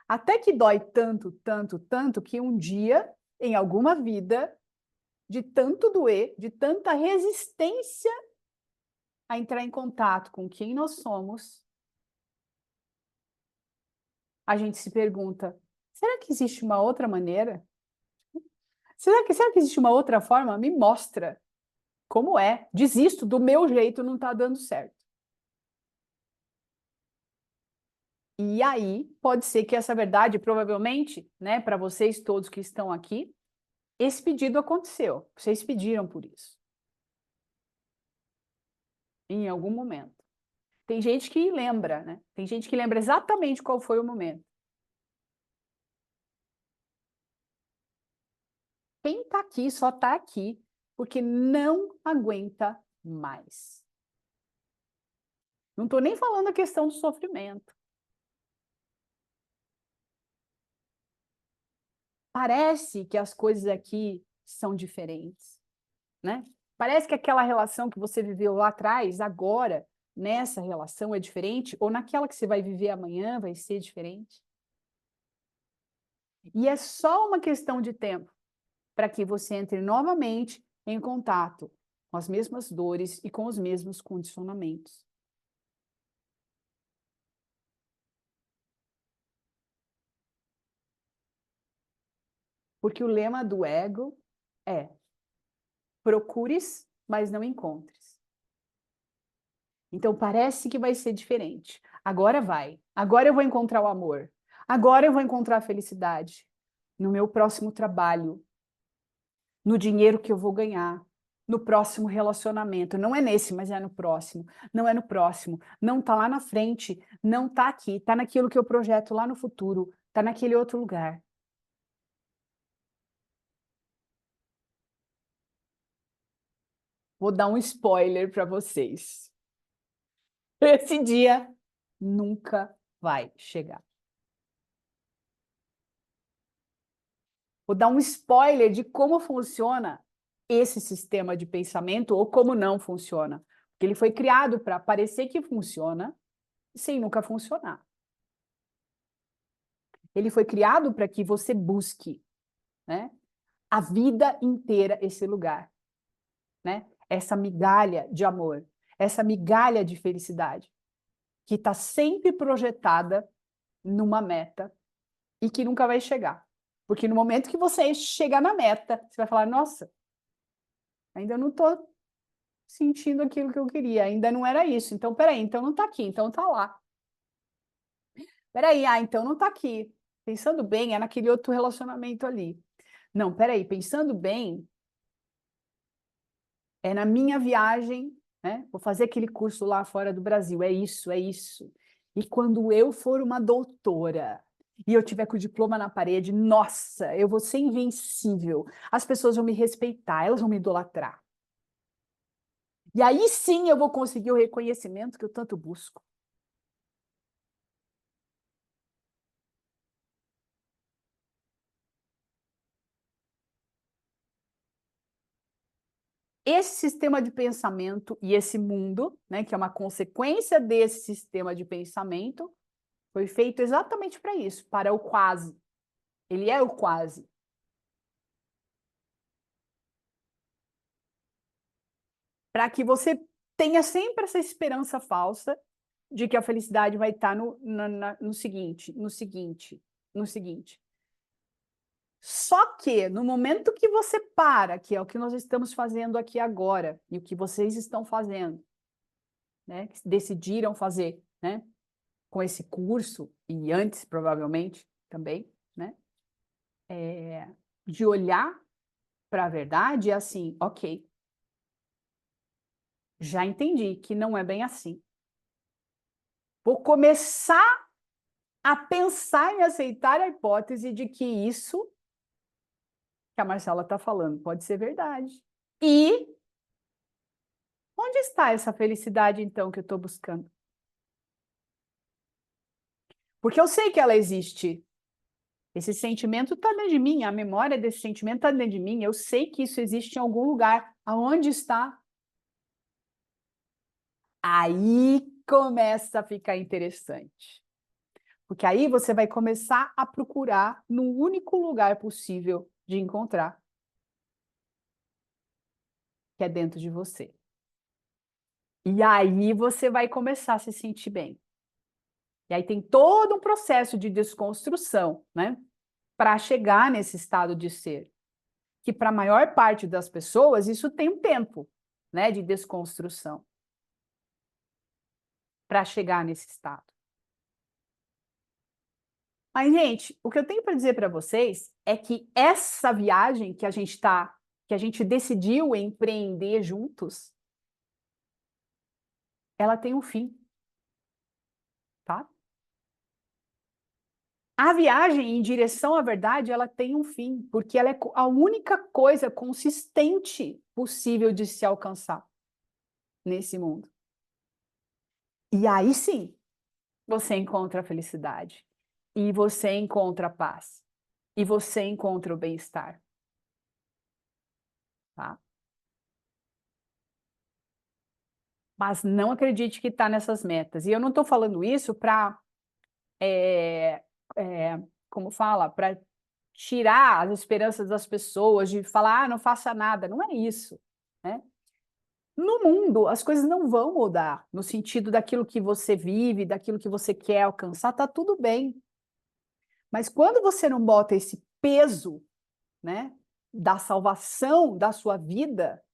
A: Até que dói tanto, tanto, tanto, que um dia, em alguma vida, de tanto doer, de tanta resistência a entrar em contato com quem nós somos, a gente se pergunta, será que existe uma outra maneira? Será que existe uma outra forma? Me mostra como é. Desisto, do meu jeito não está dando certo. E aí, pode ser que essa verdade, provavelmente, né, para vocês todos que estão aqui, esse pedido aconteceu. Vocês pediram por isso. Em algum momento. Tem gente que lembra, né? Tem gente que lembra exatamente qual foi o momento. Quem está aqui só está aqui porque não aguenta mais. Não estou nem falando a questão do sofrimento. Parece que as coisas aqui são diferentes, né? Parece que aquela relação que você viveu lá atrás, agora, nessa relação é diferente, ou naquela que você vai viver amanhã vai ser diferente. E é só uma questão de tempo para que você entre novamente em contato com as mesmas dores e com os mesmos condicionamentos. Porque o lema do ego é: procures, mas não encontres. Então parece que vai ser diferente. Agora vai. Agora eu vou encontrar o amor. Agora eu vou encontrar a felicidade no meu próximo trabalho, no dinheiro que eu vou ganhar, no próximo relacionamento. Não é nesse, mas é no próximo. Não é no próximo. Não está lá na frente. Não está aqui. Está naquilo que eu projeto lá no futuro. Está naquele outro lugar. Vou dar um spoiler para vocês. Esse dia nunca vai chegar. Vou dar um spoiler de como funciona esse sistema de pensamento ou como não funciona. Porque ele foi criado para parecer que funciona sem nunca funcionar. Ele foi criado para que você busque, né, a vida inteira esse lugar, né? Essa migalha de amor, essa migalha de felicidade, que está sempre projetada numa meta e que nunca vai chegar. Porque no momento que você chegar na meta, você vai falar, nossa, ainda não estou sentindo aquilo que eu queria, ainda não era isso. Então, peraí, então não está aqui, então está lá. Peraí, então não está aqui. Pensando bem, é naquele outro relacionamento ali. Não, peraí, pensando bem, é na minha viagem, né? Vou fazer aquele curso lá fora do Brasil, é isso, é isso. E quando eu for uma doutora e eu tiver com o diploma na parede, nossa, eu vou ser invencível. As pessoas vão me respeitar, elas vão me idolatrar. E aí sim eu vou conseguir o reconhecimento que eu tanto busco. Esse sistema de pensamento e esse mundo, né, que é uma consequência desse sistema de pensamento, foi feito exatamente para isso, para o quase. Ele é o quase. Para que você tenha sempre essa esperança falsa de que a felicidade vai estar no seguinte, no seguinte, no seguinte. Só que no momento que você para, que é o que nós estamos fazendo aqui agora, e o que vocês estão fazendo, né, que decidiram fazer, né, com esse curso, e antes provavelmente também, né, de olhar para a verdade é assim, ok, já entendi que não é bem assim. Vou começar a pensar em aceitar a hipótese de que isso que a Marcela está falando pode ser verdade. E onde está essa felicidade, então, que eu estou buscando? Porque eu sei que ela existe. Esse sentimento está dentro de mim, a memória desse sentimento está dentro de mim. Eu sei que isso existe em algum lugar. Aonde está? Aí começa a ficar interessante. Porque aí você vai começar a procurar no único lugar possível de encontrar, que é dentro de você. E aí você vai começar a se sentir bem. E aí tem todo um processo de desconstrução, né? Para chegar nesse estado de ser. Que para a maior parte das pessoas isso tem um tempo, né, de desconstrução. Para chegar nesse estado. Mas, gente, o que eu tenho para dizer para vocês é que essa viagem que a gente decidiu empreender juntos, ela tem um fim, tá? A viagem em direção à verdade, ela tem um fim, porque ela é a única coisa consistente possível de se alcançar nesse mundo. E aí sim, você encontra a felicidade, e você encontra a paz, e você encontra o bem-estar, tá? Mas não acredite que está nessas metas. E eu não estou falando isso para, como fala, para tirar as esperanças das pessoas, de falar, ah, não faça nada. Não é isso, né? No mundo, as coisas não vão mudar, no sentido daquilo que você vive, daquilo que você quer alcançar, está tudo bem. Mas quando você não bota esse peso, né, da salvação da sua vida,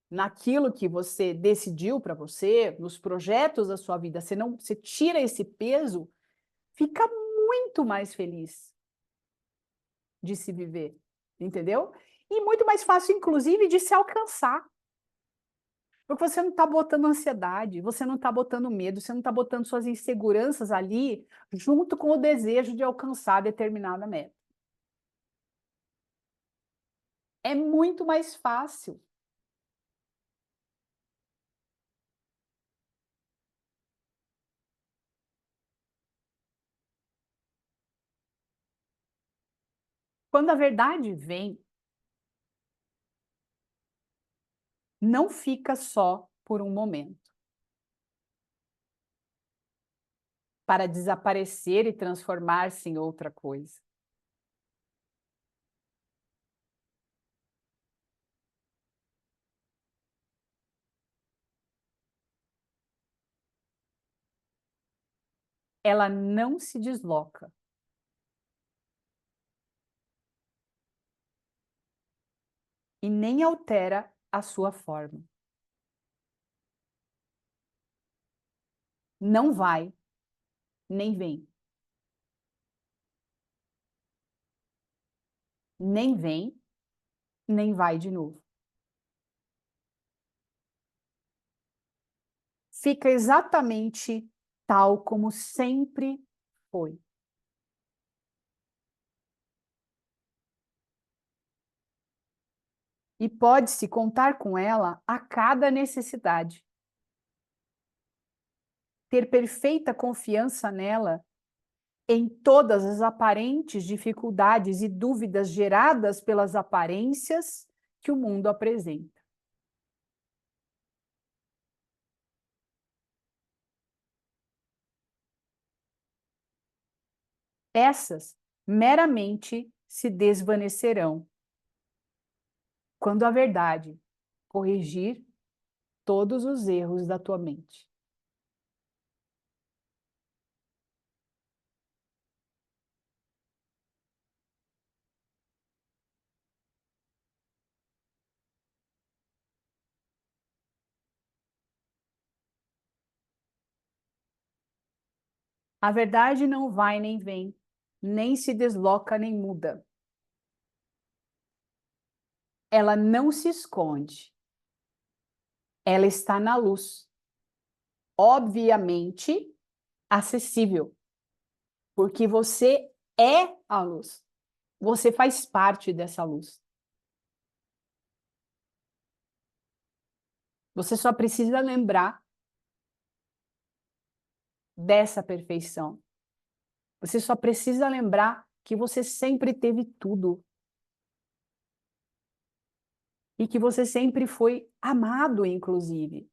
A: naquilo que você decidiu para você, nos projetos da sua vida, você tira esse peso, fica muito mais feliz de se viver, entendeu? E muito mais fácil, inclusive, de se alcançar. Porque você não está botando ansiedade, você não está botando medo, você não está botando suas inseguranças ali junto com o desejo de alcançar determinada meta. É muito mais fácil. Quando a verdade vem, não fica só por um momento, para desaparecer e transformar-se em outra coisa. Ela não se desloca. E nem altera a sua forma. Não vai, nem vem. Nem vem, nem vai de novo. Fica exatamente tal como sempre foi. E pode-se contar com ela a cada necessidade. Ter perfeita confiança nela em todas as aparentes dificuldades e dúvidas geradas pelas aparências que o mundo apresenta. Essas meramente se desvanecerão quando a verdade corrigir todos os erros da tua mente. A verdade não vai nem vem, nem se desloca nem muda. Ela não se esconde. Ela está na luz, obviamente acessível, porque você é a luz. Você faz parte dessa luz. Você só precisa lembrar dessa perfeição. Você só precisa lembrar que você sempre teve tudo e que você sempre foi amado, inclusive.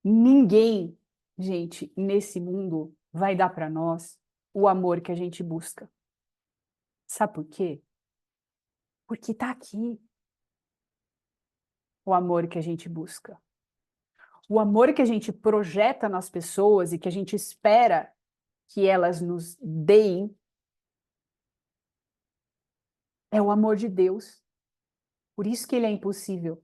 A: Ninguém, gente, nesse mundo vai dar para nós o amor que a gente busca. Sabe por quê? Porque está aqui o amor que a gente busca. O amor que a gente projeta nas pessoas e que a gente espera que elas nos deem é o amor de Deus. Por isso que ele é impossível.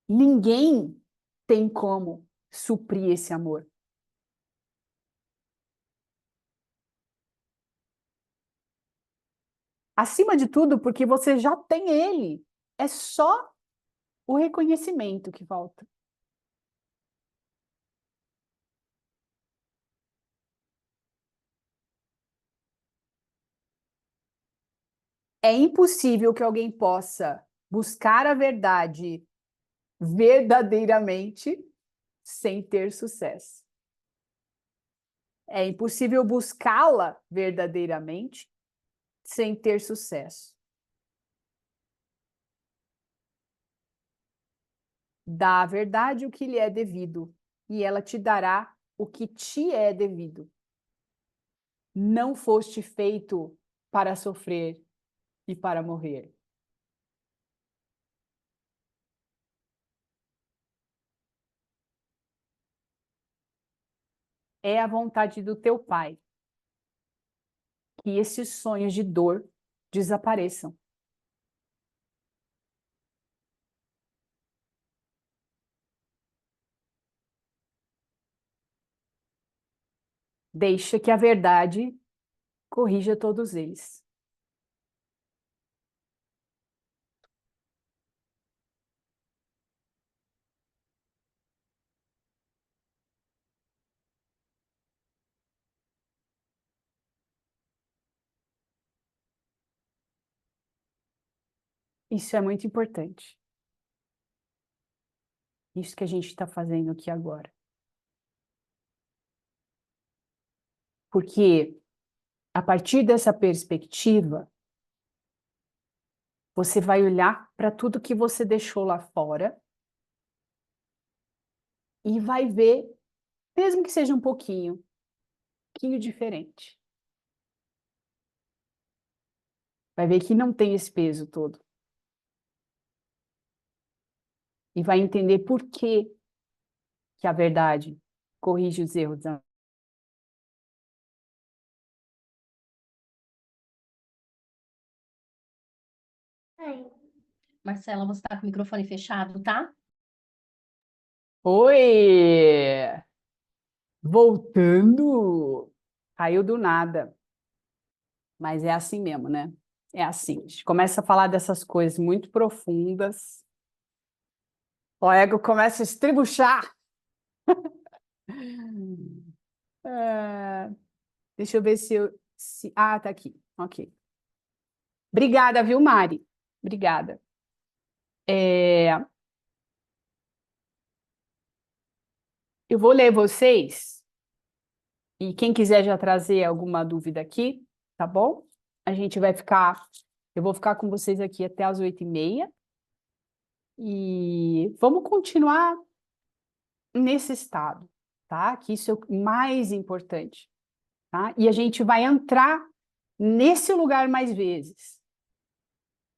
A: Ninguém tem como suprir esse amor. Acima de tudo, porque você já tem ele. É só o reconhecimento que falta. É impossível que alguém possa buscar a verdade verdadeiramente sem ter sucesso. É impossível buscá-la verdadeiramente sem ter sucesso. Dá à verdade o que lhe é devido, e ela te dará o que te é devido. Não foste feito para sofrer e para morrer. É a vontade do teu Pai que esses sonhos de dor desapareçam. Deixa que a verdade corrija todos eles. Isso é muito importante. Isso que a gente está fazendo aqui agora. Porque, a partir dessa perspectiva, você vai olhar para tudo que você deixou lá fora e vai ver, mesmo que seja um pouquinho diferente. Vai ver que não tem esse peso todo. E vai entender por que a verdade corrige os erros.
B: Marcela, você está com o microfone fechado, tá?
A: Oi! Voltando! Caiu do nada. Mas é assim mesmo, né? É assim. A gente começa a falar dessas coisas muito profundas. O ego começa a estribuchar. É, deixa eu ver se eu. Ah, tá aqui. Ok. Obrigada, viu, Mari? Obrigada. Eu vou ler vocês, e quem quiser já trazer alguma dúvida aqui, tá bom? A gente vai ficar. Eu vou ficar com vocês aqui até as 8h30. E vamos continuar nesse estado, tá? Que isso é o mais importante, tá? E a gente vai entrar nesse lugar mais vezes.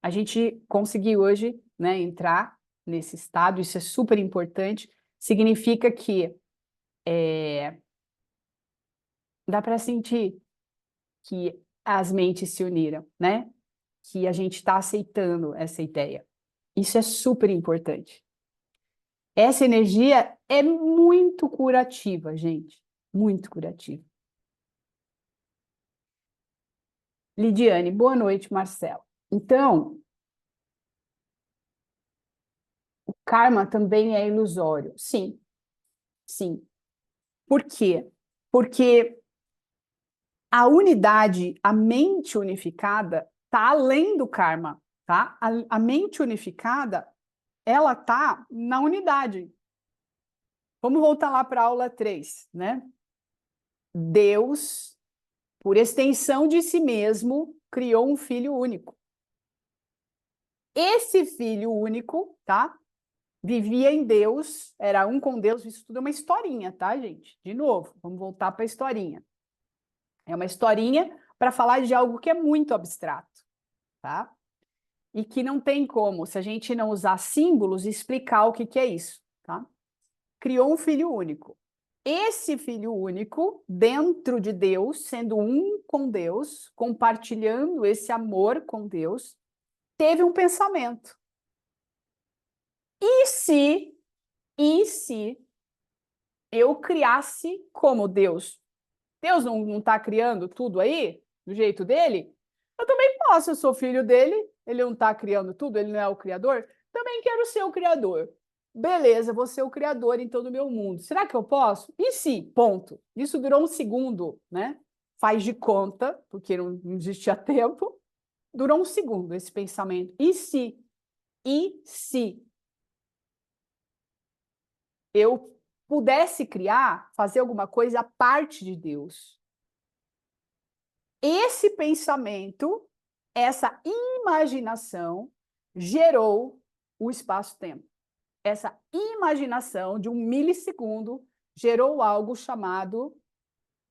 A: A gente conseguiu hoje, né, entrar nesse estado, isso é super importante. Significa que dá para sentir que as mentes se uniram, né? Que a gente está aceitando essa ideia. Isso é super importante. Essa energia é muito curativa, gente. Muito curativa. Lidiane, boa noite, Marcelo. Então, o karma também é ilusório. Sim, sim. Por quê? Porque a unidade, a mente unificada, está além do karma, tá? A mente unificada, ela está na unidade. Vamos voltar lá para a aula 3, né? Deus, por extensão de si mesmo, criou um filho único. Esse filho único, tá? Vivia em Deus, era um com Deus, isso tudo é uma historinha, tá, gente? De novo, vamos voltar para a historinha. É uma historinha para falar de algo que é muito abstrato, tá? E que não tem como, se a gente não usar símbolos, explicar o que é isso, tá? Criou um filho único. Esse filho único, dentro de Deus, sendo um com Deus, compartilhando esse amor com Deus, teve um pensamento. E se eu criasse como Deus? Deus não está criando tudo aí, do jeito dele? Eu também posso, eu sou filho dele, ele não está criando tudo, ele não é o criador? Também quero ser o criador. Beleza, vou ser o criador então do meu mundo. Será que eu posso? E se? Ponto. Isso durou um segundo, né? Faz de conta, porque não existia tempo. Durou um segundo esse pensamento. E se? E se eu pudesse criar, fazer alguma coisa à parte de Deus? Esse pensamento, essa imaginação, gerou o espaço-tempo. Essa imaginação de um milissegundo gerou algo chamado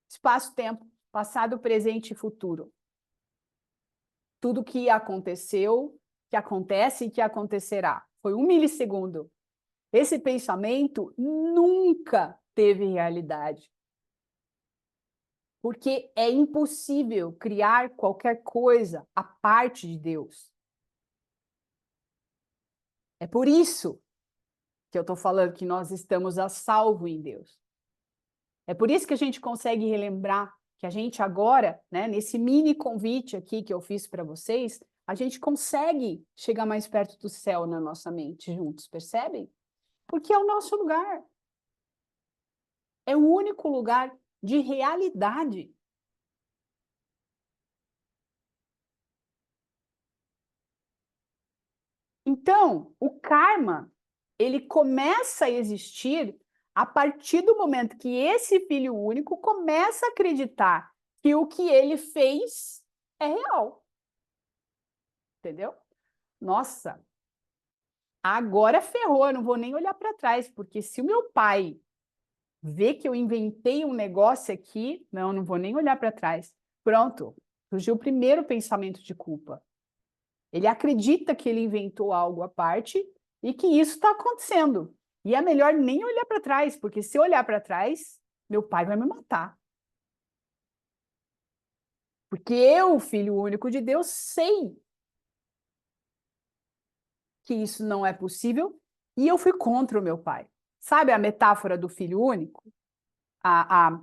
A: espaço-tempo, passado, presente e futuro. Tudo que aconteceu, que acontece e que acontecerá. Foi um milissegundo. Esse pensamento nunca teve realidade. Porque é impossível criar qualquer coisa à parte de Deus. É por isso que eu estou falando que nós estamos a salvo em Deus. É por isso que a gente consegue relembrar que a gente agora, né, nesse mini convite aqui que eu fiz para vocês, a gente consegue chegar mais perto do céu na nossa mente juntos, percebem? Porque é o nosso lugar. É o único lugar de realidade. Então, o karma, ele começa a existir a partir do momento que esse filho único começa a acreditar que o que ele fez é real. Entendeu? Nossa, agora ferrou, eu não vou nem olhar para trás, porque se o meu pai vê que eu inventei um negócio aqui, não vou nem olhar para trás. Pronto, surgiu o primeiro pensamento de culpa. Ele acredita que ele inventou algo à parte e que isso está acontecendo. E é melhor nem olhar para trás, porque se eu olhar para trás, meu pai vai me matar. Porque eu, filho único de Deus, sei que isso não é possível e eu fui contra o meu pai. Sabe a metáfora do filho único? A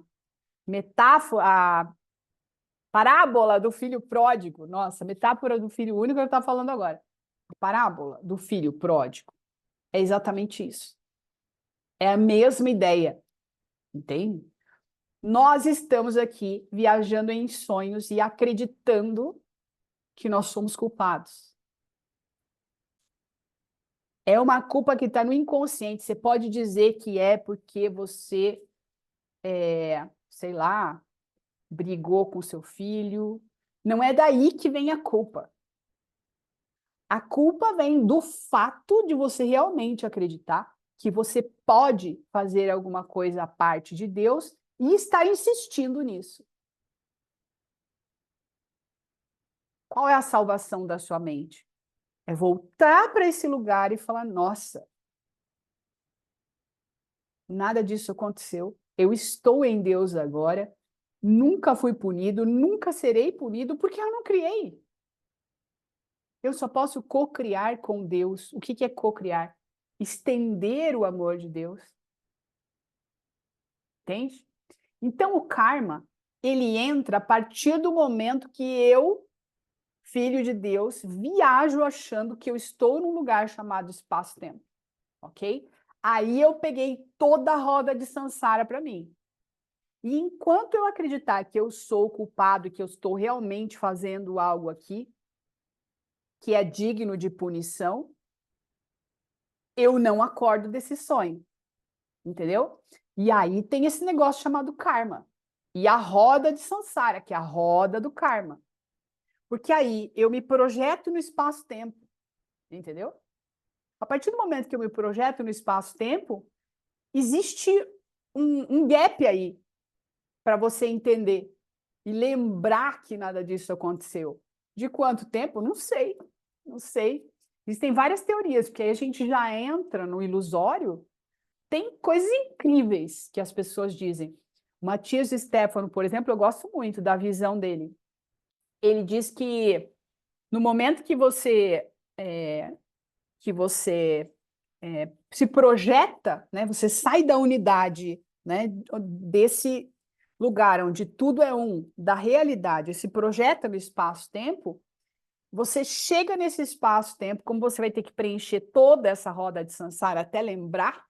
A: metáfora, a parábola do filho pródigo. Nossa, metáfora do filho único eu estava falando agora. A parábola do filho pródigo é exatamente isso. É a mesma ideia, entende? Nós estamos aqui viajando em sonhos e acreditando que nós somos culpados. É uma culpa que está no inconsciente. Você pode dizer que é porque você, sei lá, brigou com seu filho. Não é daí que vem a culpa. A culpa vem do fato de você realmente acreditar que você pode fazer alguma coisa à parte de Deus e estar insistindo nisso. Qual é a salvação da sua mente? É voltar para esse lugar e falar: nossa, nada disso aconteceu. Eu estou em Deus agora. Nunca fui punido, nunca serei punido, porque eu não criei. Eu só posso co-criar com Deus. O que é co-criar? Estender o amor de Deus. Entende? Então, o karma, ele entra a partir do momento que eu, filho de Deus, viajo achando que eu estou num lugar chamado espaço-tempo. Ok? Aí eu peguei toda a roda de Sansara para mim. E enquanto eu acreditar que eu sou culpado, que eu estou realmente fazendo algo aqui, que é digno de punição, eu não acordo desse sonho. Entendeu? E aí tem esse negócio chamado karma. E a roda de Sansara, que é a roda do karma. Porque aí eu me projeto no espaço-tempo. Entendeu? A partir do momento que eu me projeto no espaço-tempo, existe um gap aí para você entender e lembrar que nada disso aconteceu. De quanto tempo? Não sei. Não sei. Existem várias teorias, porque aí a gente já entra no ilusório. Tem coisas incríveis que as pessoas dizem. O Matias Stefano, por exemplo, eu gosto muito da visão dele. Ele diz que no momento que você se projeta, né, você sai da unidade, né, desse lugar onde tudo é um, da realidade, se projeta no espaço-tempo, você chega nesse espaço-tempo, como você vai ter que preencher toda essa roda de Sansara até lembrar,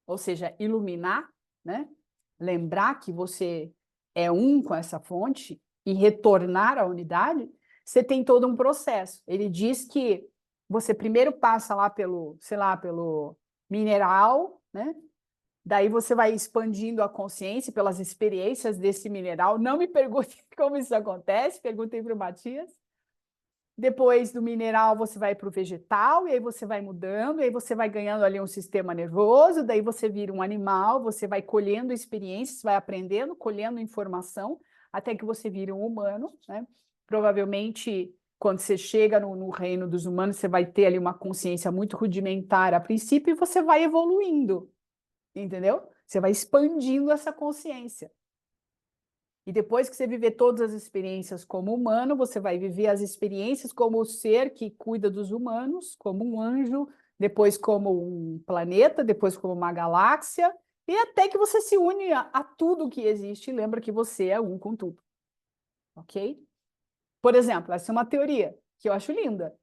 A: ou seja, iluminar, né? Lembrar que você é um com essa fonte e retornar à unidade, você tem todo um processo. Ele diz que você primeiro passa lá pelo, sei lá, pelo mineral, né? Daí você vai expandindo a consciência pelas experiências desse mineral. Não me pergunte como isso acontece, perguntei para o Matias. Depois do mineral, você vai para o vegetal, e aí você vai mudando, e aí você vai ganhando ali um sistema nervoso, daí você vira um animal, você vai colhendo experiências, vai aprendendo, colhendo informação, até que você vira um humano, né? Provavelmente, quando você chega no reino dos humanos, você vai ter ali uma consciência muito rudimentar a princípio, e você vai evoluindo, entendeu? Você vai expandindo essa consciência. E depois que você viver todas as experiências como humano, você vai viver as experiências como o ser que cuida dos humanos, como um anjo, depois como um planeta, depois como uma galáxia, e até que você se une a tudo que existe e lembra que você é um com tudo. Ok? Por exemplo, essa é uma teoria que eu acho linda,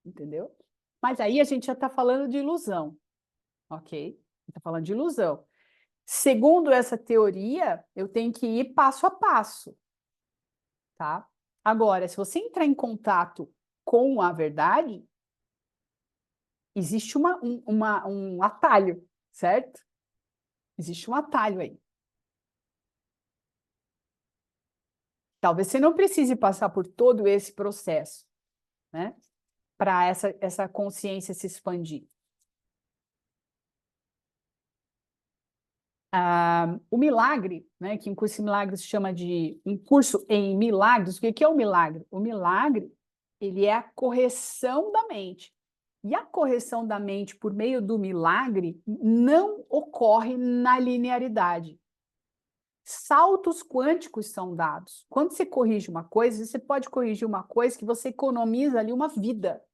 A: entendeu? Mas aí a gente já está falando de ilusão, ok? Está falando de ilusão. Segundo essa teoria, eu tenho que ir passo a passo. Tá? Agora, se você entrar em contato com a verdade, existe um atalho, certo? Existe um atalho aí. Talvez você não precise passar por todo esse processo, né? Para essa consciência se expandir. O milagre, né, que em curso em milagres se chama de um curso em milagres, o que é o milagre? O milagre, ele é a correção da mente. E a correção da mente por meio do milagre não ocorre na linearidade. Saltos quânticos são dados. Quando você corrige uma coisa, você pode corrigir uma coisa que você economiza ali uma vida,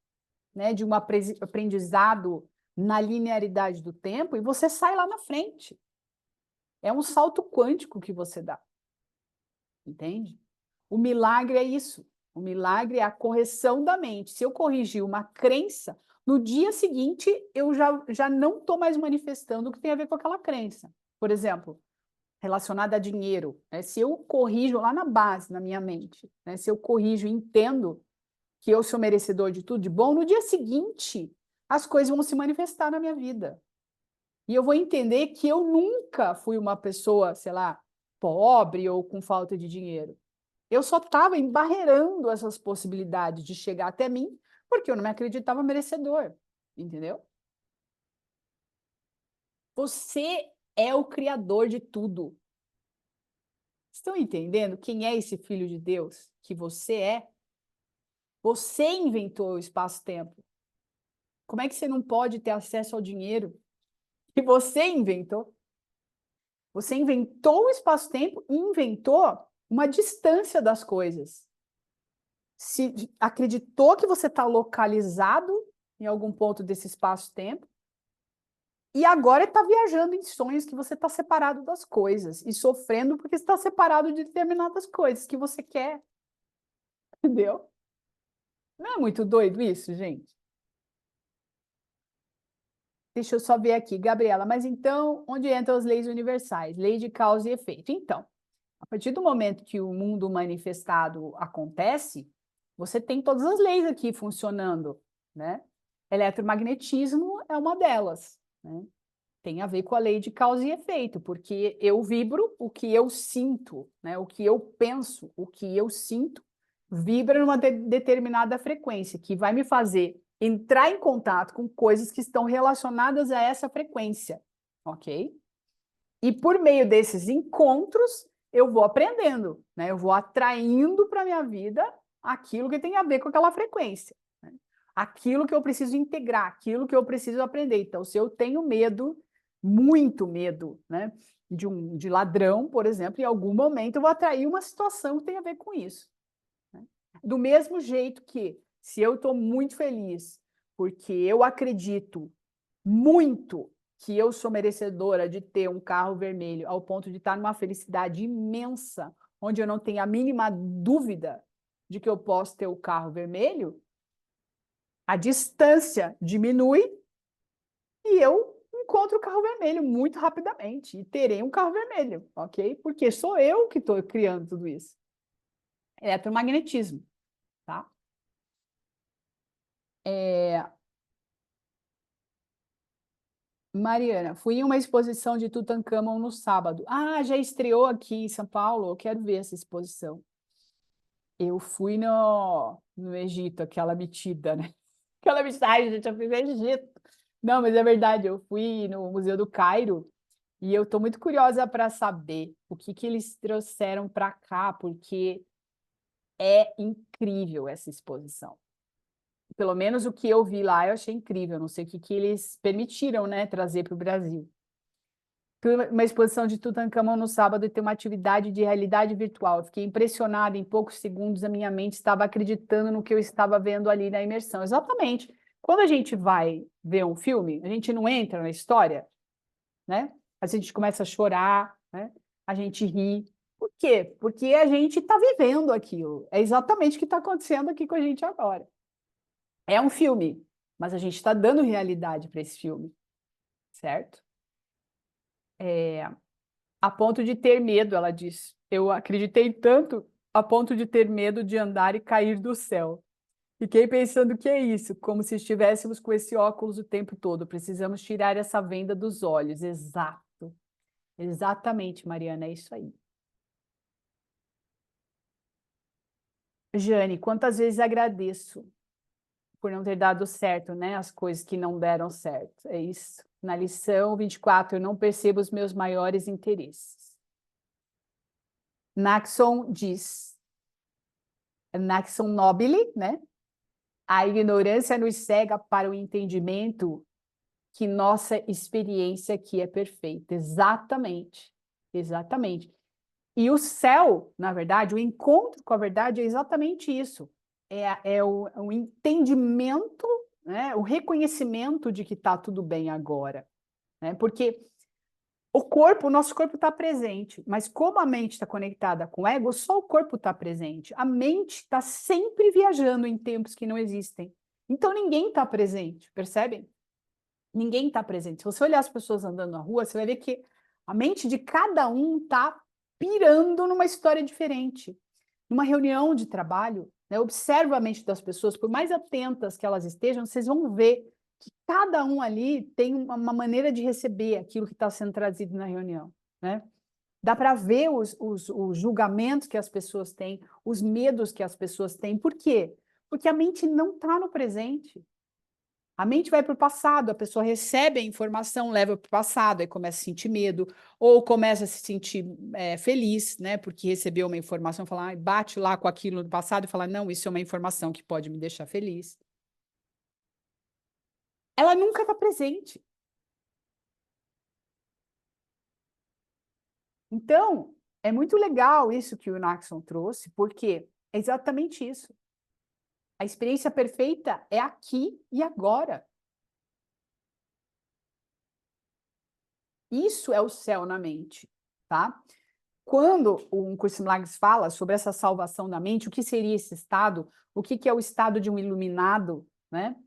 A: né, de um aprendizado na linearidade do tempo, e você sai lá na frente. É um salto quântico que você dá. Entende? O milagre é isso. O milagre é a correção da mente. Se eu corrigir uma crença, no dia seguinte eu já não estou mais manifestando o que tem a ver com aquela crença. Por exemplo, relacionada a dinheiro, né? Se eu corrijo lá na base, na minha mente, né? Se eu corrijo e entendo que eu sou merecedor de tudo de bom, no dia seguinte as coisas vão se manifestar na minha vida. E eu vou entender que eu nunca fui uma pessoa, sei lá, pobre ou com falta de dinheiro. Eu só estava embarreirando essas possibilidades de chegar até mim porque eu não me acreditava merecedor, entendeu? Você é o criador de tudo. Estão entendendo quem é esse filho de Deus que você é? Você inventou o espaço-tempo. Como é que você não pode ter acesso ao dinheiro que você inventou? Você inventou o espaço-tempo e inventou uma distância das coisas. Se acreditou que você está localizado em algum ponto desse espaço-tempo e agora está viajando em sonhos que você está separado das coisas e sofrendo porque está separado de determinadas coisas que você quer. Entendeu? Não é muito doido isso, gente? Deixa eu só ver aqui, Gabriela. Mas então, onde entram as leis universais? Lei de causa e efeito. Então, a partir do momento que o mundo manifestado acontece, você tem todas as leis aqui funcionando, né? Eletromagnetismo é uma delas, né? Tem a ver com a lei de causa e efeito, porque eu vibro o que eu sinto, né? O que eu penso, o que eu sinto, vibra numa determinada frequência, que vai me fazer entrar em contato com coisas que estão relacionadas a essa frequência, ok? E por meio desses encontros, eu vou aprendendo, né? Eu vou atraindo para a minha vida aquilo que tem a ver com aquela frequência, né? Aquilo que eu preciso integrar, aquilo que eu preciso aprender. Então, se eu tenho medo, muito medo, né? De ladrão, por exemplo, em algum momento eu vou atrair uma situação que tem a ver com isso, né? Do mesmo jeito que, se eu estou muito feliz, porque eu acredito muito que eu sou merecedora de ter um carro vermelho, ao ponto de estar numa felicidade imensa, onde eu não tenho a mínima dúvida de que eu posso ter o carro vermelho, a distância diminui e eu encontro o carro vermelho muito rapidamente e terei um carro vermelho, ok? Porque sou eu que estou criando tudo isso. Eletromagnetismo, tá? Mariana, fui em uma exposição de Tutankhamon no sábado. Ah, já estreou aqui em São Paulo? Eu quero ver essa exposição. Eu fui no Egito, aquela metida, né? Aquela metida, gente, eu fui no Egito. Não, mas é verdade, eu fui no Museu do Cairo e eu estou muito curiosa para saber o que eles trouxeram para cá, porque é incrível essa exposição. Pelo menos o que eu vi lá, eu achei incrível. Não sei o que eles permitiram, né, trazer para o Brasil. Uma exposição de Tutankhamon no sábado e ter uma atividade de realidade virtual. Eu fiquei impressionada, em poucos segundos a minha mente estava acreditando no que eu estava vendo ali na imersão. Exatamente. Quando a gente vai ver um filme, a gente não entra na história, né? A gente começa a chorar, né? A gente ri. Por quê? Porque a gente está vivendo aquilo. É exatamente o que está acontecendo aqui com a gente agora. É um filme, mas a gente está dando realidade para esse filme, certo? A ponto de ter medo, ela diz. Eu acreditei tanto a ponto de ter medo de andar e cair do céu. Fiquei pensando o que é isso, como se estivéssemos com esse óculos o tempo todo. Precisamos tirar essa venda dos olhos. Exato. Exatamente, Mariana, é isso aí. Jane, quantas vezes agradeço por não ter dado certo, né? As coisas que não deram certo. É isso. Na lição 24, eu não percebo os meus maiores interesses. Naxon diz, Naxon Nobile, né? A ignorância nos cega para o entendimento que nossa experiência aqui é perfeita. Exatamente. Exatamente. E o céu, na verdade, o encontro com a verdade é exatamente isso. É o entendimento, né? O reconhecimento de que está tudo bem agora. Né? Porque o nosso corpo está presente, mas como a mente está conectada com o ego, só o corpo está presente. A mente está sempre viajando em tempos que não existem. Então ninguém está presente, percebem? Ninguém está presente. Se você olhar as pessoas andando na rua, você vai ver que a mente de cada um está pirando numa história diferente. Numa reunião de trabalho, né, observa a mente das pessoas, por mais atentas que elas estejam, vocês vão ver que cada um ali tem uma maneira de receber aquilo que está sendo trazido na reunião. Né? Dá para ver os julgamentos que as pessoas têm, os medos que as pessoas têm. Por quê? Porque a mente não está no presente. A mente vai para o passado, a pessoa recebe a informação, leva para o passado, aí começa a sentir medo, ou começa a se sentir feliz, né? Porque recebeu uma informação, fala, bate lá com aquilo do passado e fala, não, isso é uma informação que pode me deixar feliz. Ela nunca está presente. Então, é muito legal isso que o Naxon trouxe, porque é exatamente isso. A experiência perfeita é aqui e agora. Isso é o céu na mente, tá? Quando o Curso de Milagres fala sobre essa salvação da mente, o que seria esse estado? O que é o estado de um iluminado, né?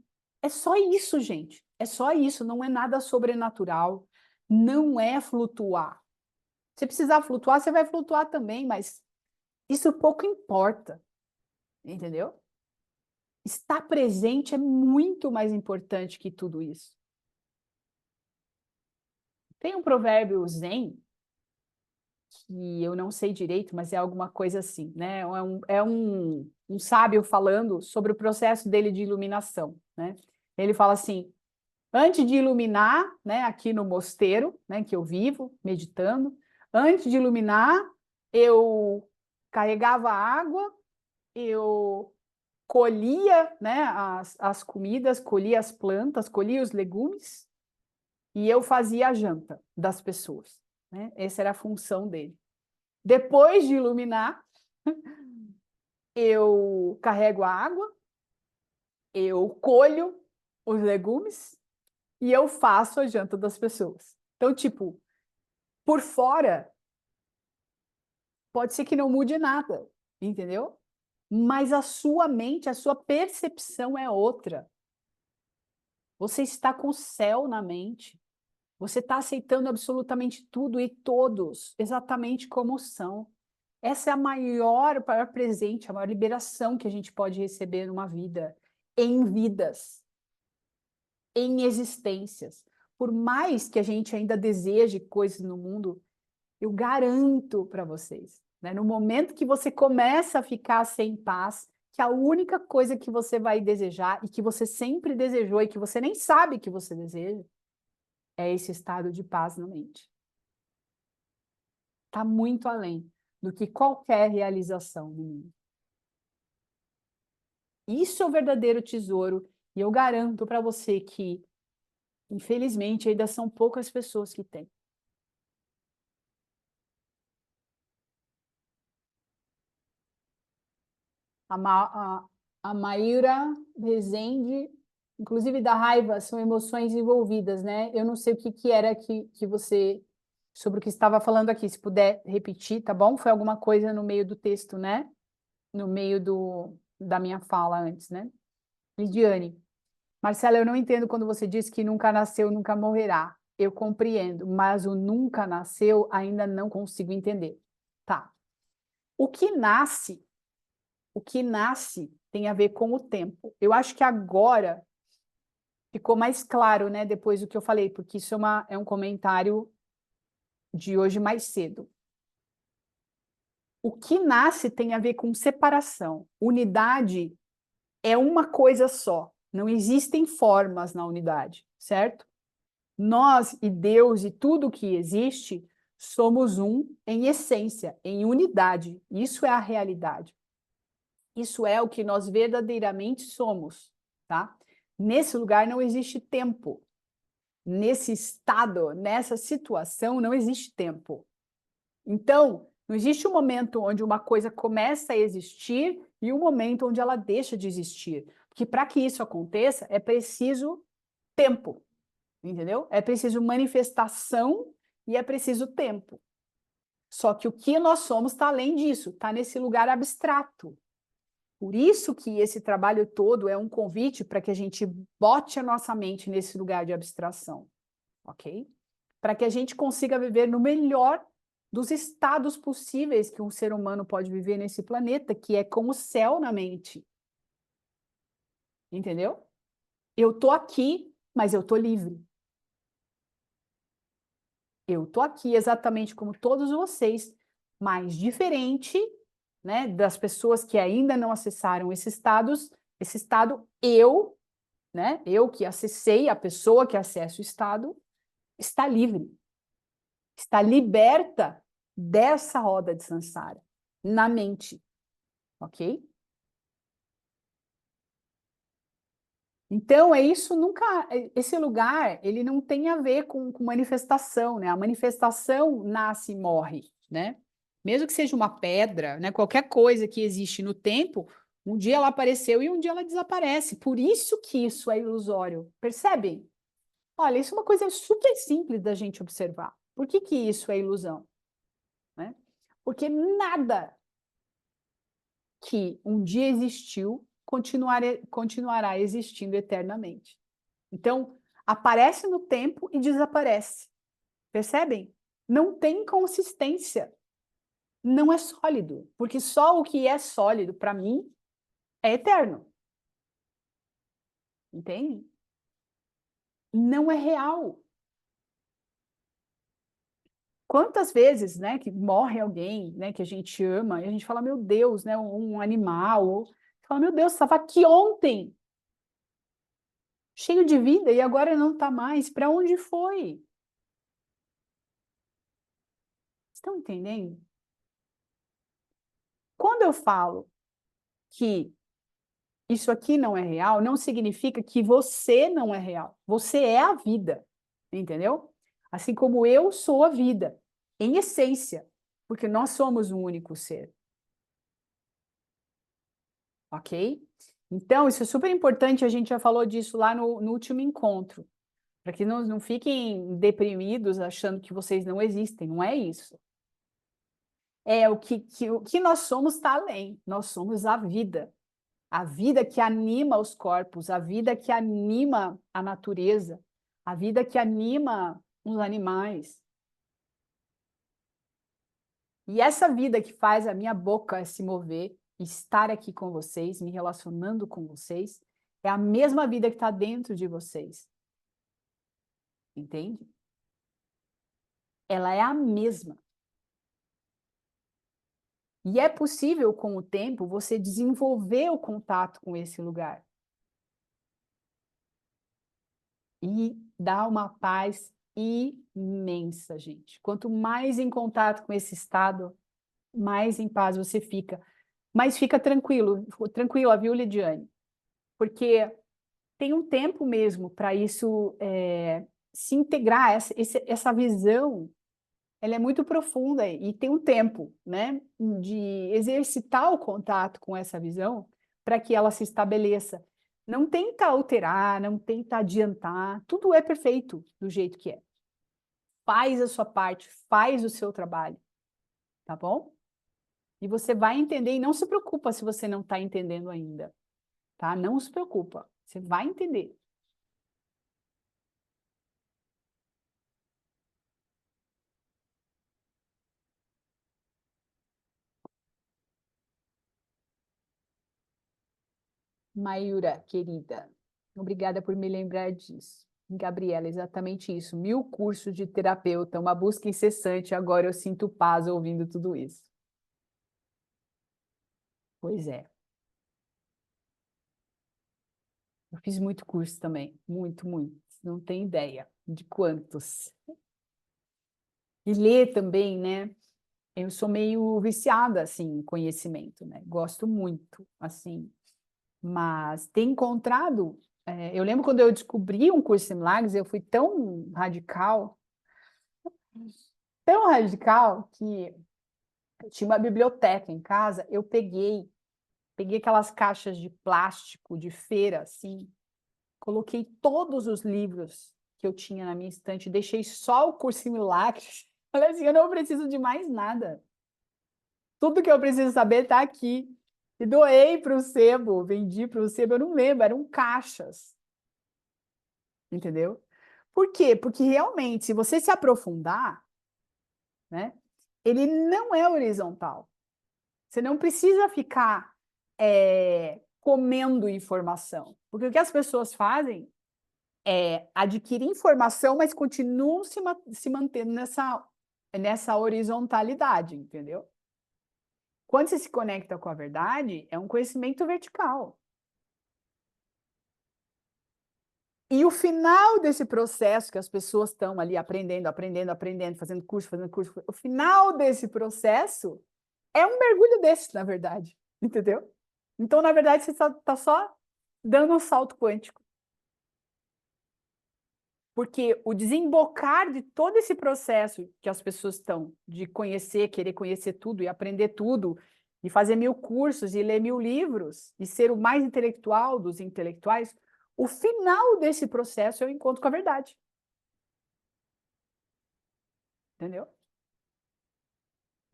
A: É só isso, gente. É só isso, não é nada sobrenatural. Não é flutuar. Se precisar flutuar, você vai flutuar também, mas isso pouco importa, entendeu? Estar presente é muito mais importante que tudo isso. Tem um provérbio zen que eu não sei direito, mas é alguma coisa assim, né? Um sábio falando sobre o processo dele de iluminação, né? Ele fala assim, antes de iluminar, né, aqui no mosteiro, né, que eu vivo, meditando, antes de iluminar, eu carregava água, eu colhia, né, as comidas, colhia as plantas, colhia os legumes, e eu fazia a janta das pessoas, né? Essa era a função dele. Depois de iluminar, eu carrego a água, eu colho os legumes e eu faço a janta das pessoas. Então, tipo, por fora, pode ser que não mude nada, entendeu? Mas a sua mente, a sua percepção é outra. Você está com o céu na mente. Você está aceitando absolutamente tudo e todos, exatamente como são. Essa é a maior presente, a maior liberação que a gente pode receber numa vida, em vidas, em existências. Por mais que a gente ainda deseje coisas no mundo, eu garanto para vocês, né? No momento que você começa a ficar sem paz, que a única coisa que você vai desejar e que você sempre desejou e que você nem sabe que você deseja, é esse estado de paz na mente. Está muito além do que qualquer realização no mundo. Isso é o verdadeiro tesouro, e eu garanto para você que, infelizmente, ainda são poucas pessoas que têm. A Maíra Rezende, inclusive da raiva, são emoções envolvidas, né? Eu não sei o que era que você, sobre o que estava falando aqui, se puder repetir, tá bom? Foi alguma coisa no meio do texto, né? No meio da minha fala antes, né? Lidiane, Marcela, eu não entendo quando você diz que nunca nasceu, nunca morrerá. Eu compreendo, mas o nunca nasceu ainda não consigo entender. Tá. O que nasce o que nasce tem a ver com o tempo. Eu acho que agora ficou mais claro, né, depois do que eu falei, porque isso é um comentário de hoje mais cedo. O que nasce tem a ver com separação. Unidade é uma coisa só. Não existem formas na unidade, certo? Nós e Deus e tudo que existe somos um em essência, em unidade. Isso é a realidade. Isso é o que nós verdadeiramente somos, tá? Nesse lugar não existe tempo. Nesse estado, nessa situação, não existe tempo. Então, não existe um momento onde uma coisa começa a existir e um momento onde ela deixa de existir. Porque para que isso aconteça, é preciso tempo, entendeu? É preciso manifestação e é preciso tempo. Só que o que nós somos está além disso, está nesse lugar abstrato. Por isso que esse trabalho todo é um convite para que a gente bote a nossa mente nesse lugar de abstração, ok? Para que a gente consiga viver no melhor dos estados possíveis que um ser humano pode viver nesse planeta, que é como o céu na mente. Entendeu? Eu tô aqui, mas eu tô livre. Eu tô aqui exatamente como todos vocês, mas diferente, né, das pessoas que ainda não acessaram esse estado eu, né, eu que acessei, a pessoa que acessa o estado, está livre. Está liberta dessa roda de samsara na mente, ok? Então, é isso nunca. Esse lugar, ele não tem a ver com manifestação, né? A manifestação nasce e morre, né? Mesmo que seja uma pedra, né? Qualquer coisa que existe no tempo, um dia ela apareceu e um dia ela desaparece. Por isso que isso é ilusório. Percebem? Olha, isso é uma coisa super simples da gente observar. Por que que isso é ilusão? Né? Porque nada que um dia existiu continuará existindo eternamente. Então, aparece no tempo e desaparece. Percebem? Não tem consistência. Não é sólido, porque só o que é sólido para mim é eterno. Entende? Não é real. Quantas vezes, né, que morre alguém, né, que a gente ama, e a gente fala, meu Deus, né, um animal, ou fala, meu Deus, estava aqui ontem, cheio de vida, e agora não está mais. Para onde foi? Estão entendendo? Quando eu falo que isso aqui não é real, não significa que você não é real. Você é a vida, entendeu? Assim como eu sou a vida, em essência, porque nós somos um único ser. Ok? Então, isso é super importante, a gente já falou disso lá no último encontro, para que não fiquem deprimidos achando que vocês não existem, não é isso. É o que nós somos está além, nós somos a vida que anima os corpos, a vida que anima a natureza, a vida que anima os animais. E essa vida que faz a minha boca se mover, estar aqui com vocês, me relacionando com vocês, é a mesma vida que está dentro de vocês. Entende? Ela é a mesma. E é possível, com o tempo, você desenvolver o contato com esse lugar. E dá uma paz imensa, gente. Quanto mais em contato com esse estado, mais em paz você fica. Mas fica tranquilo, tranquila, viu, Lidiane? Porque tem um tempo mesmo para isso se integrar, essa visão, ela é muito profunda e tem um tempo, né, de exercitar o contato com essa visão para que ela se estabeleça. Não tenta alterar, não tenta adiantar, tudo é perfeito do jeito que é. Faz a sua parte, faz o seu trabalho, tá bom? E você vai entender, e não se preocupa se você não está entendendo ainda, tá? Não se preocupa, você vai entender. Mayura, querida, obrigada por me lembrar disso. Gabriela, exatamente isso. 1000 cursos de terapeuta, uma busca incessante. Agora eu sinto paz ouvindo tudo isso. Pois é. Eu fiz muito curso também. Muito, muito. Não tem ideia de quantos. E ler também, né? Eu sou meio viciada, assim, em conhecimento, né? Gosto muito, assim. Mas ter encontrado... eu lembro quando eu descobri um curso em Milagres, eu fui tão radical, que eu tinha uma biblioteca em casa, eu peguei aquelas caixas de plástico de feira, assim, coloquei todos os livros que eu tinha na minha estante, deixei só o curso em Milagres. Falei assim, eu não preciso de mais nada. Tudo que eu preciso saber está aqui. E doei para o sebo, vendi para o sebo, eu não lembro, eram caixas. Entendeu? Por quê? Porque realmente, se você se aprofundar, né, ele não é horizontal. Você não precisa ficar comendo informação. Porque o que as pessoas fazem é adquirir informação, mas continuam se mantendo nessa horizontalidade, entendeu? Quando você se conecta com a verdade, é um conhecimento vertical. E o final desse processo que as pessoas estão ali aprendendo, fazendo curso, o final desse processo é um mergulho desse, na verdade, entendeu? Então, na verdade, você está só dando um salto quântico. Porque o desembocar de todo esse processo que as pessoas estão de conhecer, querer conhecer tudo e aprender tudo, e fazer 1000 cursos e ler 1000 livros, e ser o mais intelectual dos intelectuais, o final desse processo é o encontro com a verdade. Entendeu?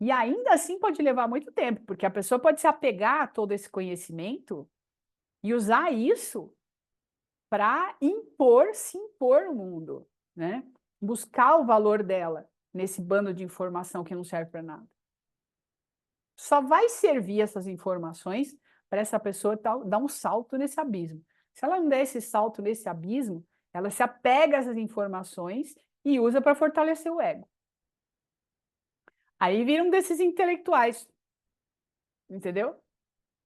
A: E ainda assim pode levar muito tempo, porque a pessoa pode se apegar a todo esse conhecimento e usar isso para se impor no mundo, né? Buscar o valor dela nesse bando de informação que não serve para nada. Só vai servir essas informações para essa pessoa dar um salto nesse abismo. Se ela não der esse salto nesse abismo, ela se apega a essas informações e usa para fortalecer o ego. Aí vira um desses intelectuais, entendeu?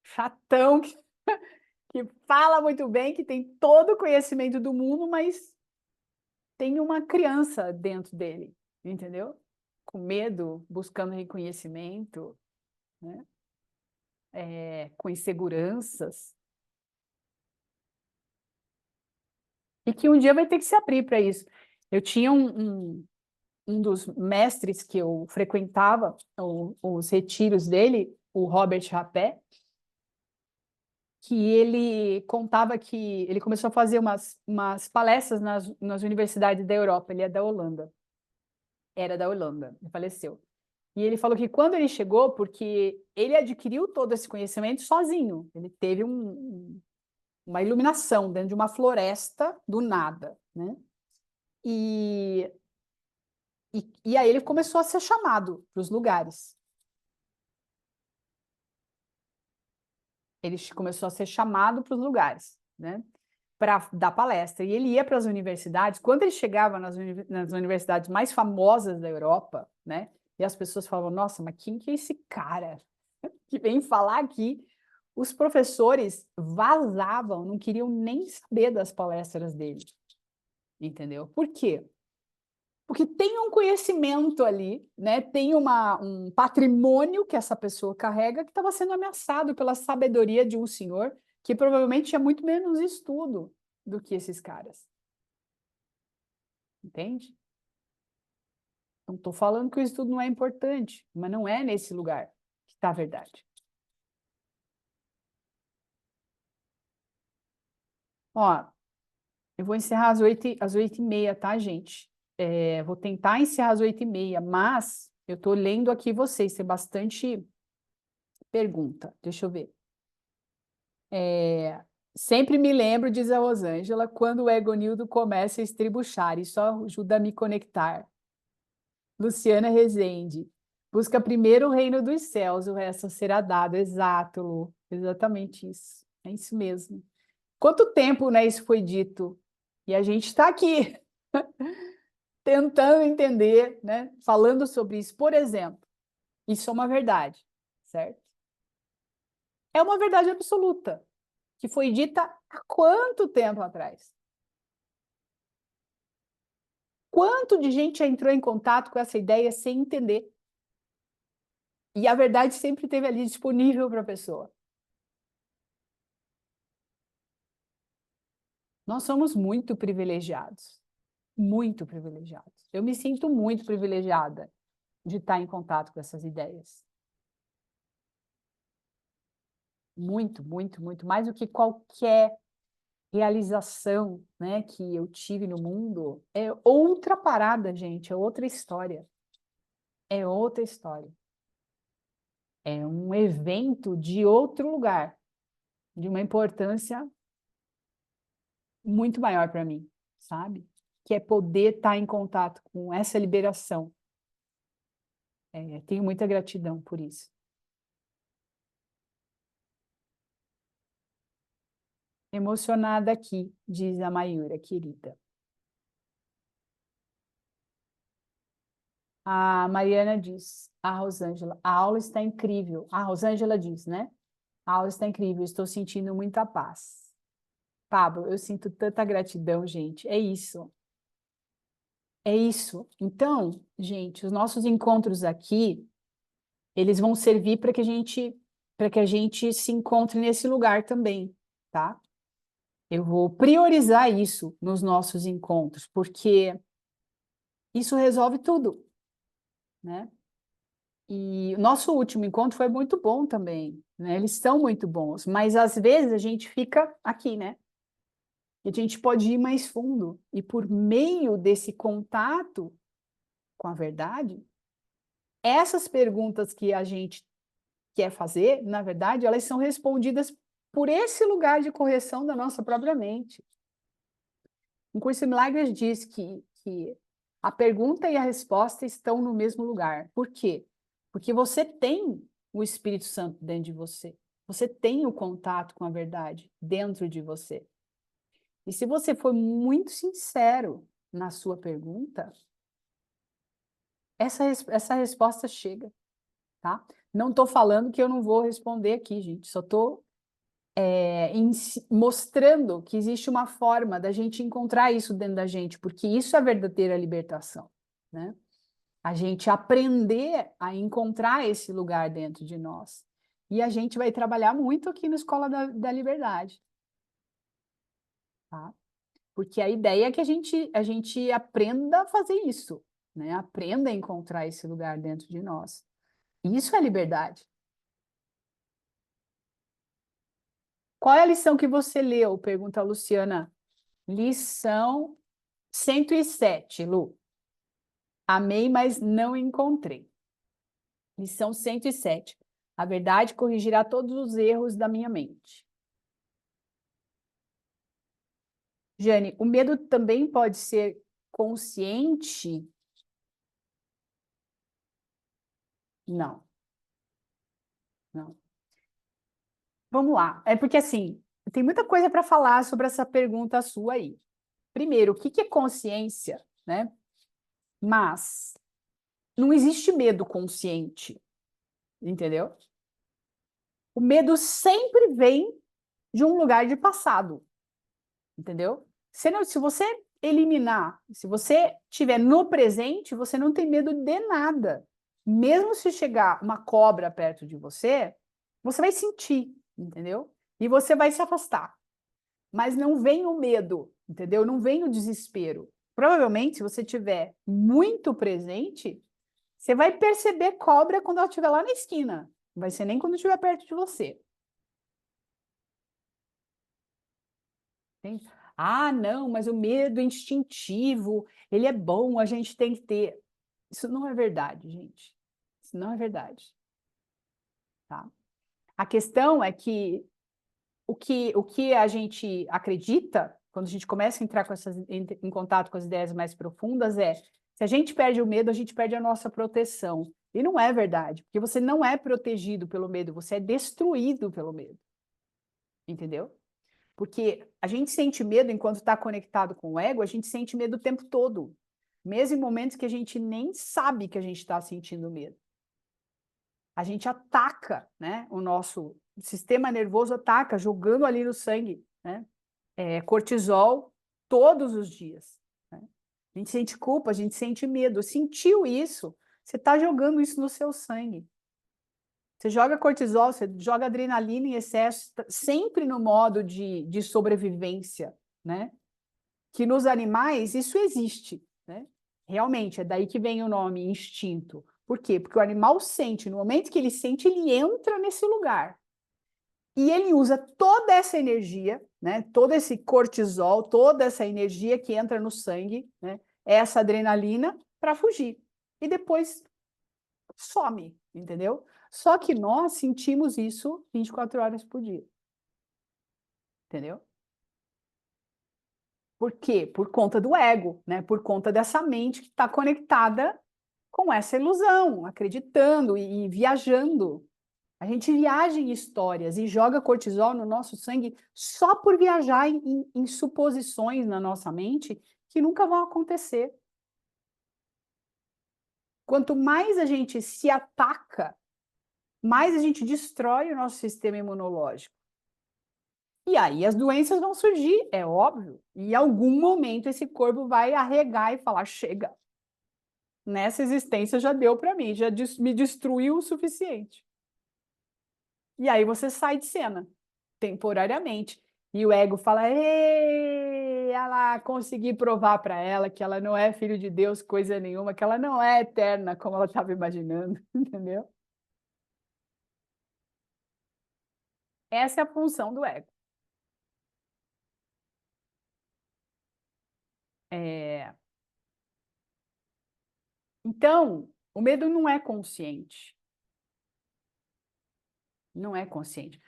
A: Chatão, que fala muito bem, que tem todo o conhecimento do mundo, mas tem uma criança dentro dele, entendeu? Com medo, buscando reconhecimento, né? Com inseguranças. E que um dia vai ter que se abrir para isso. Eu tinha um dos mestres que eu frequentava, os retiros dele, o Robert Rapé, que ele contava que ele começou a fazer umas palestras nas universidades da Europa. Ele é da Holanda. Era da Holanda, ele faleceu. E ele falou que quando ele chegou, porque ele adquiriu todo esse conhecimento sozinho, ele teve uma iluminação dentro de uma floresta do nada, né? E aí ele começou a ser chamado para os lugares. Ele começou a ser chamado para os lugares, né? Para dar palestra. E ele ia para as universidades. Quando ele chegava nas universidades mais famosas da Europa, né? E as pessoas falavam, nossa, mas quem que é esse cara que vem falar aqui? Os professores vazavam, não queriam nem saber das palestras dele. Entendeu? Por quê? Porque tem um conhecimento ali, né? Tem um patrimônio que essa pessoa carrega que estava sendo ameaçado pela sabedoria de um senhor que provavelmente tinha muito menos estudo do que esses caras. Entende? Não estou falando que o estudo não é importante, mas não é nesse lugar que está a verdade. Ó, eu vou encerrar às 8h30, tá, gente? Vou tentar encerrar às 8h30, mas eu estou lendo aqui vocês, tem bastante pergunta. Deixa eu ver. Sempre me lembro, diz a Rosângela, quando o Egonildo começa a estribuchar, isso ajuda a me conectar. Luciana Rezende, busca primeiro o reino dos céus, o resto será dado. Exato, Lu, exatamente isso. É isso mesmo. Quanto tempo, né, isso foi dito? E a gente está aqui tentando entender, né, falando sobre isso. Por exemplo, isso é uma verdade, certo? É uma verdade absoluta, que foi dita há quanto tempo atrás? Quanto de gente já entrou em contato com essa ideia sem entender? E a verdade sempre esteve ali disponível para a pessoa. Nós somos muito privilegiados. Muito privilegiados. Eu me sinto muito privilegiada de estar em contato com essas ideias. Muito, muito, muito. Mais do que qualquer realização, né, que eu tive no mundo. É outra parada, gente. É outra história. É outra história. É um evento de outro lugar, de uma importância muito maior para mim, sabe? Que é poder estar em contato com essa liberação. Tenho muita gratidão por isso. Emocionada aqui, diz a Mayura, querida. A Mariana diz, a Rosângela, a aula está incrível. A Rosângela diz, né? A aula está incrível, estou sentindo muita paz. Pablo, eu sinto tanta gratidão, gente. É isso. É isso. Então, gente, os nossos encontros aqui, eles vão servir para que a gente se encontre nesse lugar também, tá? Eu vou priorizar isso nos nossos encontros, porque isso resolve tudo, né? E o nosso último encontro foi muito bom também, né? Eles são muito bons, mas às vezes a gente fica aqui, né? E a gente pode ir mais fundo. E por meio desse contato com a verdade, essas perguntas que a gente quer fazer, na verdade, elas são respondidas por esse lugar de correção da nossa própria mente. O Curso em Milagres diz que a pergunta e a resposta estão no mesmo lugar. Por quê? Porque você tem o Espírito Santo dentro de você. Você tem o contato com a verdade dentro de você. E se você for muito sincero na sua pergunta, essa resposta chega, tá? Não estou falando que eu não vou responder aqui, gente. Só estou mostrando que existe uma forma da gente encontrar isso dentro da gente, porque isso é a verdadeira libertação, né? A gente aprender a encontrar esse lugar dentro de nós. E a gente vai trabalhar muito aqui na Escola da Liberdade, tá? Porque a ideia é que a gente aprenda a fazer isso, né? Aprenda a encontrar esse lugar dentro de nós. Isso é liberdade. Qual é a lição que você leu? Pergunta a Luciana. Lição 107, Lu. Amei, mas não encontrei. Lição 107. A verdade corrigirá todos os erros da minha mente. Jane, o medo também pode ser consciente? Não. Não. Vamos lá. É porque, assim, tem muita coisa para falar sobre essa pergunta sua aí. Primeiro, o que é consciência, né? Mas não existe medo consciente, entendeu? O medo sempre vem de um lugar de passado, entendeu? Se você eliminar, se você estiver no presente, você não tem medo de nada. Mesmo se chegar uma cobra perto de você, você vai sentir, entendeu? E você vai se afastar. Mas não vem o medo, entendeu? Não vem o desespero. Provavelmente, se você estiver muito presente, você vai perceber cobra quando ela estiver lá na esquina. Não vai ser nem quando estiver perto de você. Entende? Ah, não, mas o medo instintivo, ele é bom, a gente tem que ter. Isso não é verdade, gente. Isso não é verdade. Tá? A questão é que o que a gente acredita, quando a gente começa a entrar com em contato com as ideias mais profundas, é se a gente perde o medo, a gente perde a nossa proteção. E não é verdade, porque você não é protegido pelo medo, você é destruído pelo medo. entendeu? Porque a gente sente medo enquanto está conectado com o ego, a gente sente medo o tempo todo, mesmo em momentos que a gente nem sabe que a gente está sentindo medo. A gente ataca, né? O nosso sistema nervoso ataca, jogando ali no sangue, né? Cortisol todos os dias. Né? A gente sente culpa, a gente sente medo. Sentiu isso, você está jogando isso no seu sangue. Você joga cortisol, você joga adrenalina em excesso, sempre no modo de sobrevivência, né? Que nos animais isso existe, né? Realmente, é daí que vem o nome instinto. Por quê? Porque o animal sente, no momento que ele sente, ele entra nesse lugar. E ele usa toda essa energia, né? Todo esse cortisol, toda essa energia que entra no sangue, né? Essa adrenalina, para fugir. E depois some, entendeu? Só que nós sentimos isso 24 horas por dia. Entendeu? Por quê? Por conta do ego, né? Por conta dessa mente que está conectada com essa ilusão, acreditando e viajando. A gente viaja em histórias e joga cortisol no nosso sangue só por viajar em suposições na nossa mente que nunca vão acontecer. Quanto mais a gente se ataca, mais a gente destrói o nosso sistema imunológico. E aí as doenças vão surgir, é óbvio. E em algum momento esse corpo vai arregar e falar: chega, nessa existência já deu para mim, já me destruiu o suficiente. E aí você sai de cena, temporariamente. E o ego fala: ei, ela consegui provar para ela que ela não é filho de Deus, coisa nenhuma, que ela não é eterna, como ela estava imaginando, entendeu? Essa é a função do ego. Então, o medo não é consciente. Não é consciente.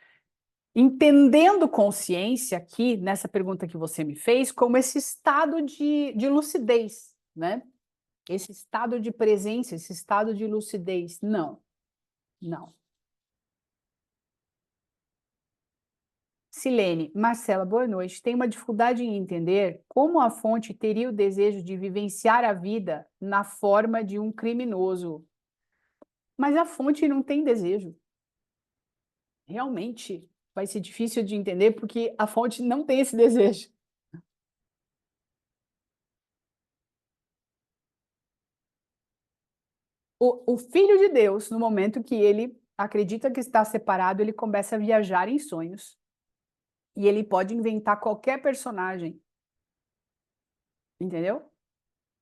A: Entendendo consciência aqui, nessa pergunta que você me fez, como esse estado de lucidez, né? Esse estado de presença, esse estado de lucidez. Não, não. Silene, Marcela, boa noite. Tenho uma dificuldade em entender como a fonte teria o desejo de vivenciar a vida na forma de um criminoso. Mas a fonte não tem desejo. Realmente vai ser difícil de entender porque a fonte não tem esse desejo. O filho de Deus, no momento que ele acredita que está separado, ele começa a viajar em sonhos. E ele pode inventar qualquer personagem, entendeu?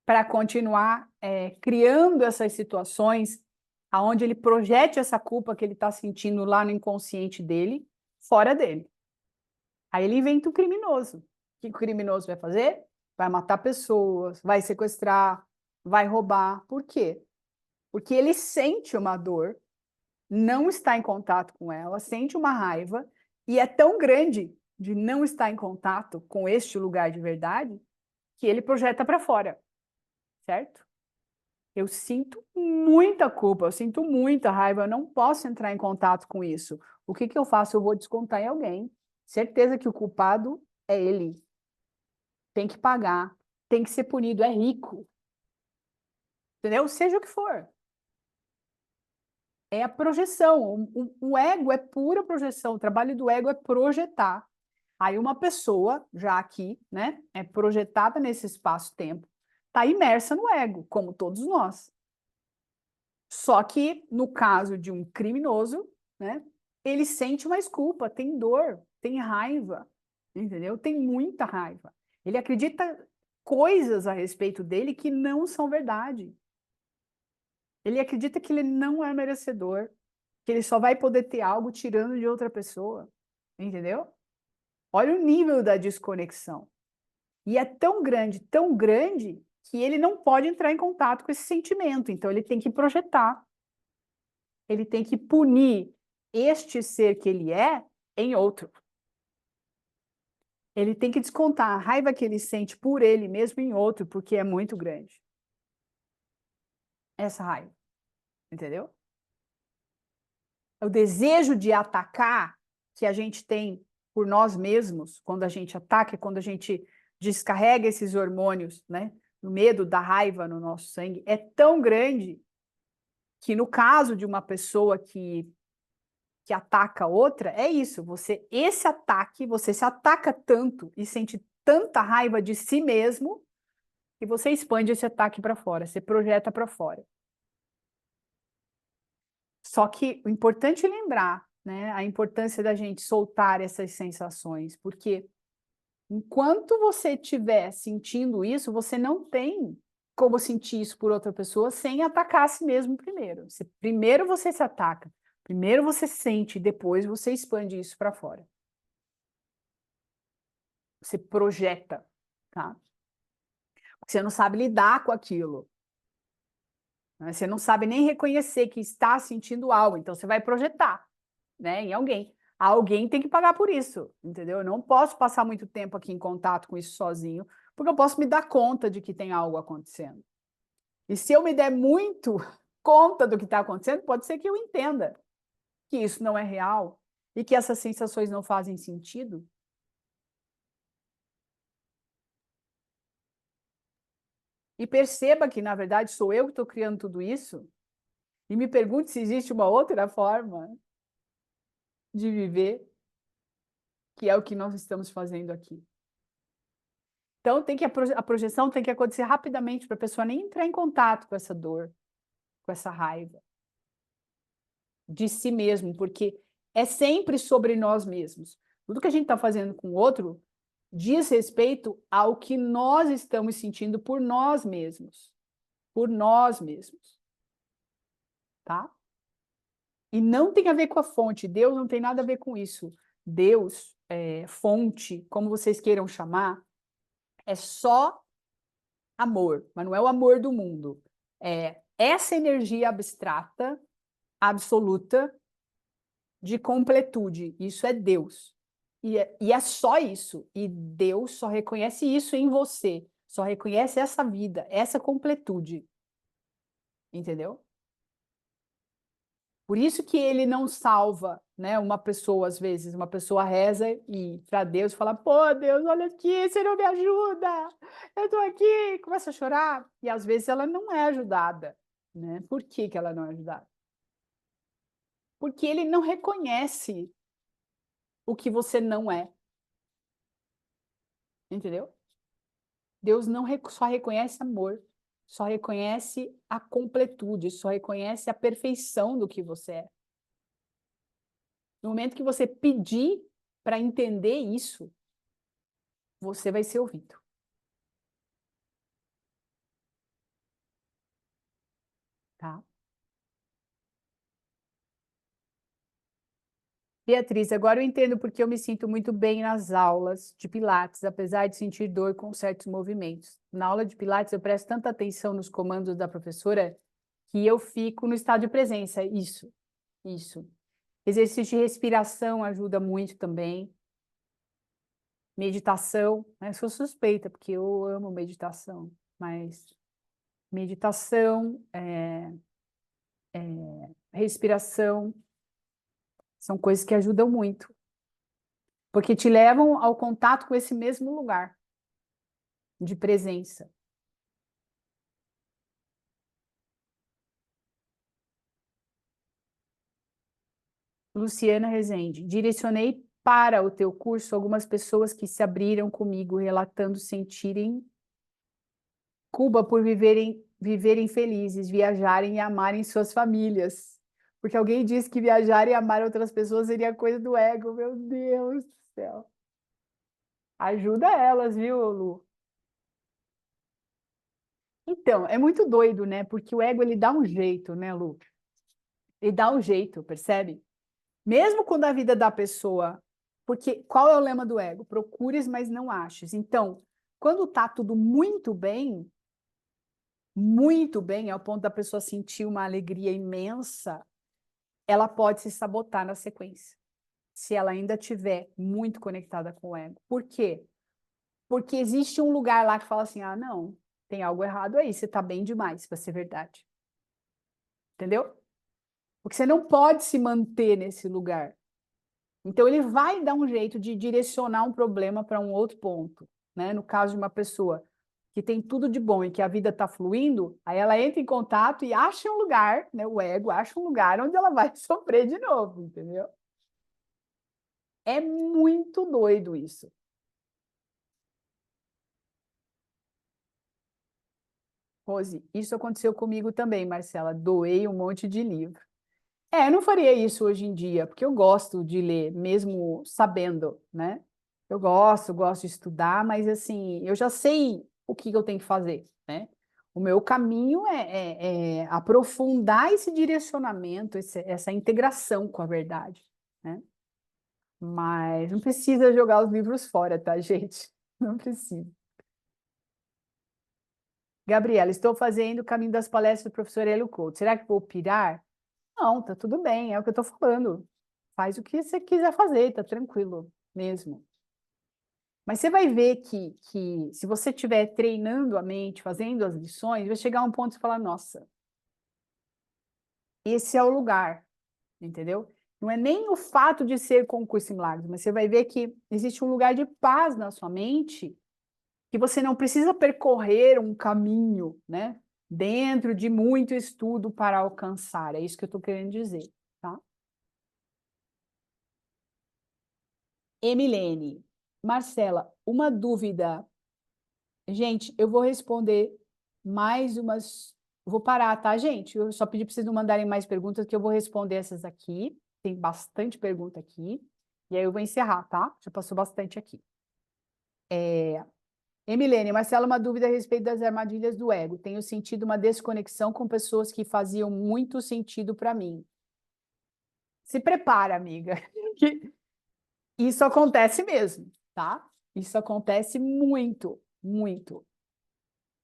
A: Para continuar criando essas situações aonde ele projete essa culpa que ele está sentindo lá no inconsciente dele, fora dele. Aí ele inventa um criminoso. O que o criminoso vai fazer? Vai matar pessoas, vai sequestrar, vai roubar. Por quê? Porque ele sente uma dor, não está em contato com ela, sente uma raiva, e é tão grande de não estar em contato com este lugar de verdade, que ele projeta para fora, certo? Eu sinto muita culpa, eu sinto muita raiva, eu não posso entrar em contato com isso. O que eu faço? Eu vou descontar em alguém. Certeza que o culpado é ele. Tem que pagar, tem que ser punido, é rico. Entendeu? Seja o que for. É a projeção. O ego é pura projeção. O trabalho do ego é projetar. Aí uma pessoa, já aqui, né, é projetada nesse espaço-tempo, está imersa no ego, como todos nós. Só que, no caso de um criminoso, né, ele sente mais culpa, tem dor, tem raiva, entendeu? Tem muita raiva. Ele acredita coisas a respeito dele que não são verdade. Ele acredita que ele não é merecedor, que ele só vai poder ter algo tirando de outra pessoa, entendeu? Olha o nível da desconexão. E é tão grande, que ele não pode entrar em contato com esse sentimento. Então, ele tem que projetar. Ele tem que punir este ser que ele é em outro. Ele tem que descontar a raiva que ele sente por ele mesmo em outro, porque é muito grande. Essa raiva. Entendeu? O desejo de atacar que a gente tem por nós mesmos, quando a gente ataca, quando a gente descarrega esses hormônios, né? O medo da raiva no nosso sangue é tão grande que no caso de uma pessoa que ataca outra, é isso, esse ataque, você se ataca tanto e sente tanta raiva de si mesmo que você expande esse ataque para fora, você projeta para fora. Só que o importante é lembrar, né, a importância da gente soltar essas sensações, porque enquanto você estiver sentindo isso, você não tem como sentir isso por outra pessoa sem atacar a si mesmo primeiro. Primeiro você se ataca, primeiro você sente, depois você expande isso para fora. Você projeta, tá? Você não sabe lidar com aquilo, né? Você não sabe nem reconhecer que está sentindo algo, então você vai projetar, né, em alguém. Alguém tem que pagar por isso, entendeu? Eu não posso passar muito tempo aqui em contato com isso sozinho, porque eu posso me dar conta de que tem algo acontecendo. E se eu me der muito conta do que está acontecendo, pode ser que eu entenda que isso não é real e que essas sensações não fazem sentido. E perceba que, na verdade, sou eu que estou criando tudo isso. E me pergunte se existe uma outra forma de viver, que é o que nós estamos fazendo aqui. Então, a projeção tem que acontecer rapidamente para a pessoa nem entrar em contato com essa dor, com essa raiva de si mesmo, porque é sempre sobre nós mesmos. Tudo que a gente está fazendo com o outro diz respeito ao que nós estamos sentindo por nós mesmos. Por nós mesmos. Tá? E não tem a ver com a fonte. Deus não tem nada a ver com isso. Deus, fonte, como vocês queiram chamar, é só amor, mas não é o amor do mundo. É essa energia abstrata, absoluta, de completude. Isso é Deus. E é só isso. E Deus só reconhece isso em você. Só reconhece essa vida, essa completude. Entendeu? Por isso que ele não salva, né, uma pessoa, às vezes, uma pessoa reza e para Deus fala, pô, Deus, olha aqui, você não me ajuda, eu tô aqui, começa a chorar, e às vezes ela não é ajudada, né? Por que que ela não é ajudada? Porque ele não reconhece o que você não é, entendeu? Deus não só reconhece amor, só reconhece a completude, só reconhece a perfeição do que você é. No momento que você pedir para entender isso, você vai ser ouvido. Tá? Beatriz, agora eu entendo porque eu me sinto muito bem nas aulas de Pilates, apesar de sentir dor com certos movimentos. Na aula de Pilates, eu presto tanta atenção nos comandos da professora que eu fico no estado de presença. Isso. Exercício de respiração ajuda muito também. Meditação, né? Eu sou suspeita, porque eu amo meditação, mas meditação, respiração, são coisas que ajudam muito, porque te levam ao contato com esse mesmo lugar de presença. Luciana Rezende, direcionei para o teu curso algumas pessoas que se abriram comigo, relatando sentirem culpa por viverem felizes, viajarem e amarem suas famílias. Porque alguém disse que viajar e amar outras pessoas seria coisa do ego. Meu Deus do céu. Ajuda elas, viu, Lu? Então, é muito doido, né? Porque o ego, ele dá um jeito, né, Lu? Ele dá um jeito, percebe? Mesmo quando a vida da pessoa... Porque qual é o lema do ego? Procures, mas não aches. Então, quando tá tudo muito bem, ao ponto da pessoa sentir uma alegria imensa, ela pode se sabotar na sequência, se ela ainda estiver muito conectada com o ego. Por quê? Porque existe um lugar lá que fala assim, ah, não, tem algo errado aí, você está bem demais para ser verdade. Entendeu? Porque você não pode se manter nesse lugar. Então, ele vai dar um jeito de direcionar um problema para um outro ponto, né? No caso de uma pessoa que tem tudo de bom e que a vida está fluindo, aí ela entra em contato e acha um lugar, né? O ego acha um lugar onde ela vai sofrer de novo, entendeu? É muito doido isso. Rose, isso aconteceu comigo também, Marcela. Doei um monte de livro. Eu não faria isso hoje em dia, porque eu gosto de ler, mesmo sabendo, né? Eu gosto de estudar, mas assim, eu já sei o que eu tenho que fazer, né? O meu caminho é aprofundar esse direcionamento, essa integração com a verdade, né? Mas não precisa jogar os livros fora, tá, gente? Não precisa. Gabriela, estou fazendo o caminho das palestras do professor Hélio Couto. Será que vou pirar? Não, tá tudo bem, é o que eu estou falando. Faz o que você quiser fazer, tá tranquilo mesmo. Mas você vai ver que se você estiver treinando a mente, fazendo as lições, vai chegar um ponto de falar, nossa, esse é o lugar, entendeu? Não é nem o fato de ser concurso em milagres, mas você vai ver que existe um lugar de paz na sua mente que você não precisa percorrer um caminho, né? Dentro de muito estudo para alcançar. É isso que eu estou querendo dizer, tá? Emilene, Marcela, uma dúvida. Gente, eu vou responder mais umas. Vou parar, tá, gente? Eu só pedi para vocês não mandarem mais perguntas, que eu vou responder essas aqui. Tem bastante pergunta aqui. E aí eu vou encerrar, tá? Já passou bastante aqui. Emilene, Marcela, uma dúvida a respeito das armadilhas do ego. Tenho sentido uma desconexão com pessoas que faziam muito sentido para mim. Se prepara, amiga, que isso acontece mesmo, tá? Isso acontece muito, muito.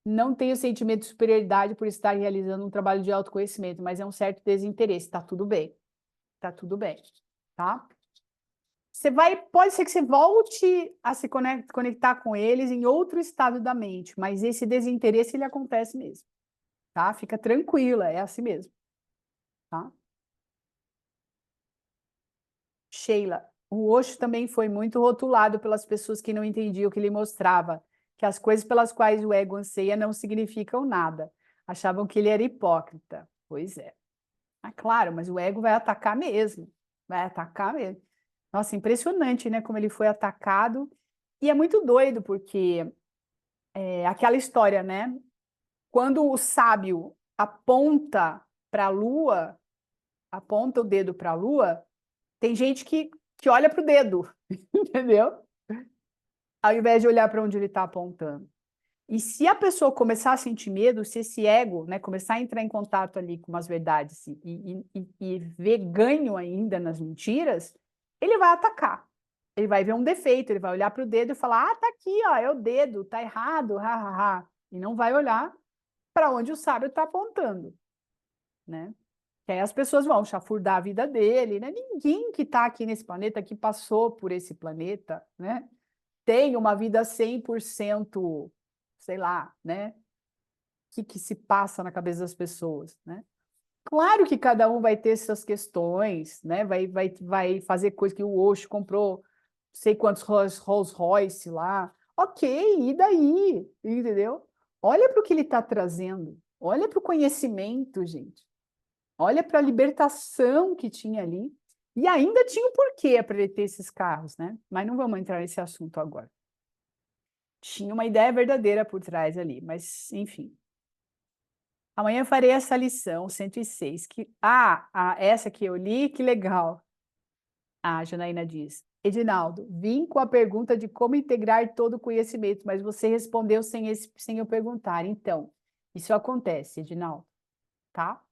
A: Não tenho sentimento de superioridade por estar realizando um trabalho de autoconhecimento, mas é um certo desinteresse. Tá tudo bem. Tá tudo bem, tá? Você vai, pode ser que você volte a se conectar com eles em outro estado da mente, mas esse desinteresse ele acontece mesmo, tá? Fica tranquila, é assim mesmo, tá? Sheila, o Osho também foi muito rotulado pelas pessoas que não entendiam o que ele mostrava, que as coisas pelas quais o ego anseia não significam nada. Achavam que ele era hipócrita. Pois é. Ah, claro, mas o ego vai atacar mesmo. Vai atacar mesmo. Nossa, impressionante, né? Como ele foi atacado. E é muito doido, porque é aquela história, né? Quando o sábio aponta para a lua, aponta o dedo para a lua, tem gente que olha para o dedo, entendeu? Ao invés de olhar para onde ele está apontando. E se a pessoa começar a sentir medo, se esse ego, né, começar a entrar em contato ali com as verdades e ver ganho ainda nas mentiras, ele vai atacar. Ele vai ver um defeito, ele vai olhar para o dedo e falar: ah, tá aqui, ó, é o dedo, tá errado, ha, ha, ha. E não vai olhar para onde o sábio está apontando, né? Que aí as pessoas vão chafurdar a vida dele, né? Ninguém que está aqui nesse planeta, que passou por esse planeta, né? Tem uma vida 100%, sei lá, né? Que se passa na cabeça das pessoas, né? Claro que cada um vai ter suas questões, né? Vai fazer coisa que o Osho comprou, sei quantos Rolls Royce lá. Ok, e daí? Entendeu? Olha para o que ele está trazendo. Olha para o conhecimento, gente. Olha para a libertação que tinha ali. E ainda tinha um porquê para ele ter esses carros, né? Mas não vamos entrar nesse assunto agora. Tinha uma ideia verdadeira por trás ali, mas enfim. Amanhã eu farei essa lição 106. Essa que eu li, que legal. A Janaína diz. Edinaldo, vim com a pergunta de como integrar todo o conhecimento, mas você respondeu sem eu perguntar. Então, isso acontece, Edinaldo, tá?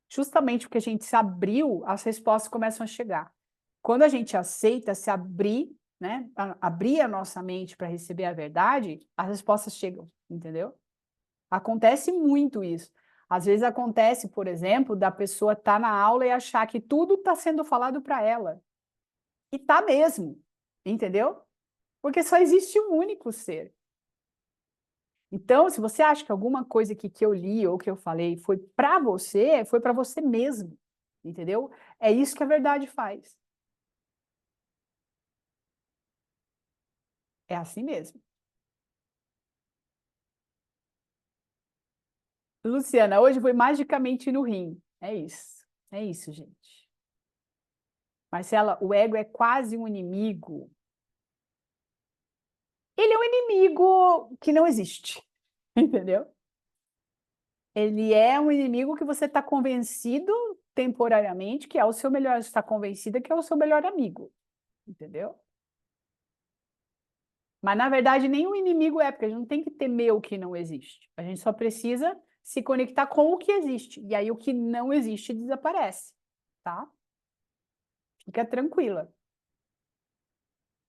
A: Justamente porque a gente se abriu, as respostas começam a chegar. Quando a gente aceita se abrir, né? Abrir a nossa mente para receber a verdade, as respostas chegam, entendeu? Acontece muito isso. Às vezes acontece, por exemplo, da pessoa estar na aula e achar que tudo está sendo falado para ela. E tá mesmo, entendeu? Porque só existe um único ser. Então, se você acha que alguma coisa que eu li ou que eu falei foi para você mesmo, entendeu? É isso que a verdade faz. É assim mesmo. Luciana, hoje foi magicamente no rim. É isso. É isso, gente. Marcela, o ego é quase um inimigo. Ele é um inimigo que não existe. Entendeu? Ele é um inimigo que você está convencido temporariamente que é o seu melhor, está convencida que é o seu melhor amigo. Entendeu? Mas, na verdade, nenhum inimigo é, porque a gente não tem que temer o que não existe. A gente só precisa se conectar com o que existe. E aí o que não existe desaparece, tá? Fica tranquila.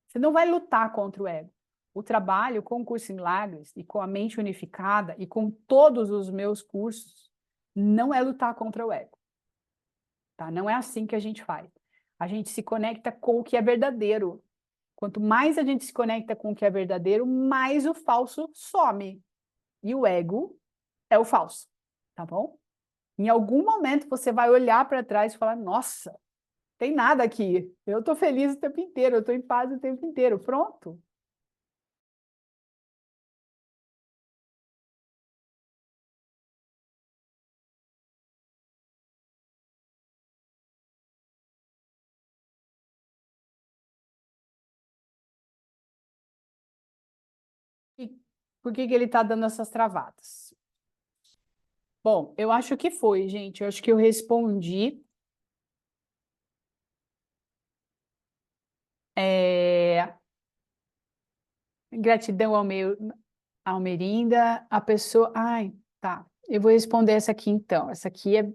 A: Você não vai lutar contra o ego. O trabalho com o Curso em Milagres e com a mente unificada e com todos os meus cursos não é lutar contra o ego, tá? Não é assim que a gente faz. A gente se conecta com o que é verdadeiro. Quanto mais a gente se conecta com o que é verdadeiro, mais o falso some. E o ego é o falso, tá bom? Em algum momento você vai olhar para trás e falar: nossa, tem nada aqui. Eu estou feliz o tempo inteiro, eu estou em paz o tempo inteiro. Pronto. E por que que ele está dando essas travadas? Bom, eu acho que foi, gente. Eu acho que eu respondi. É, Gratidão ao meu, Almerinda. A pessoa. Ai, tá. Eu vou responder essa aqui então. Essa aqui é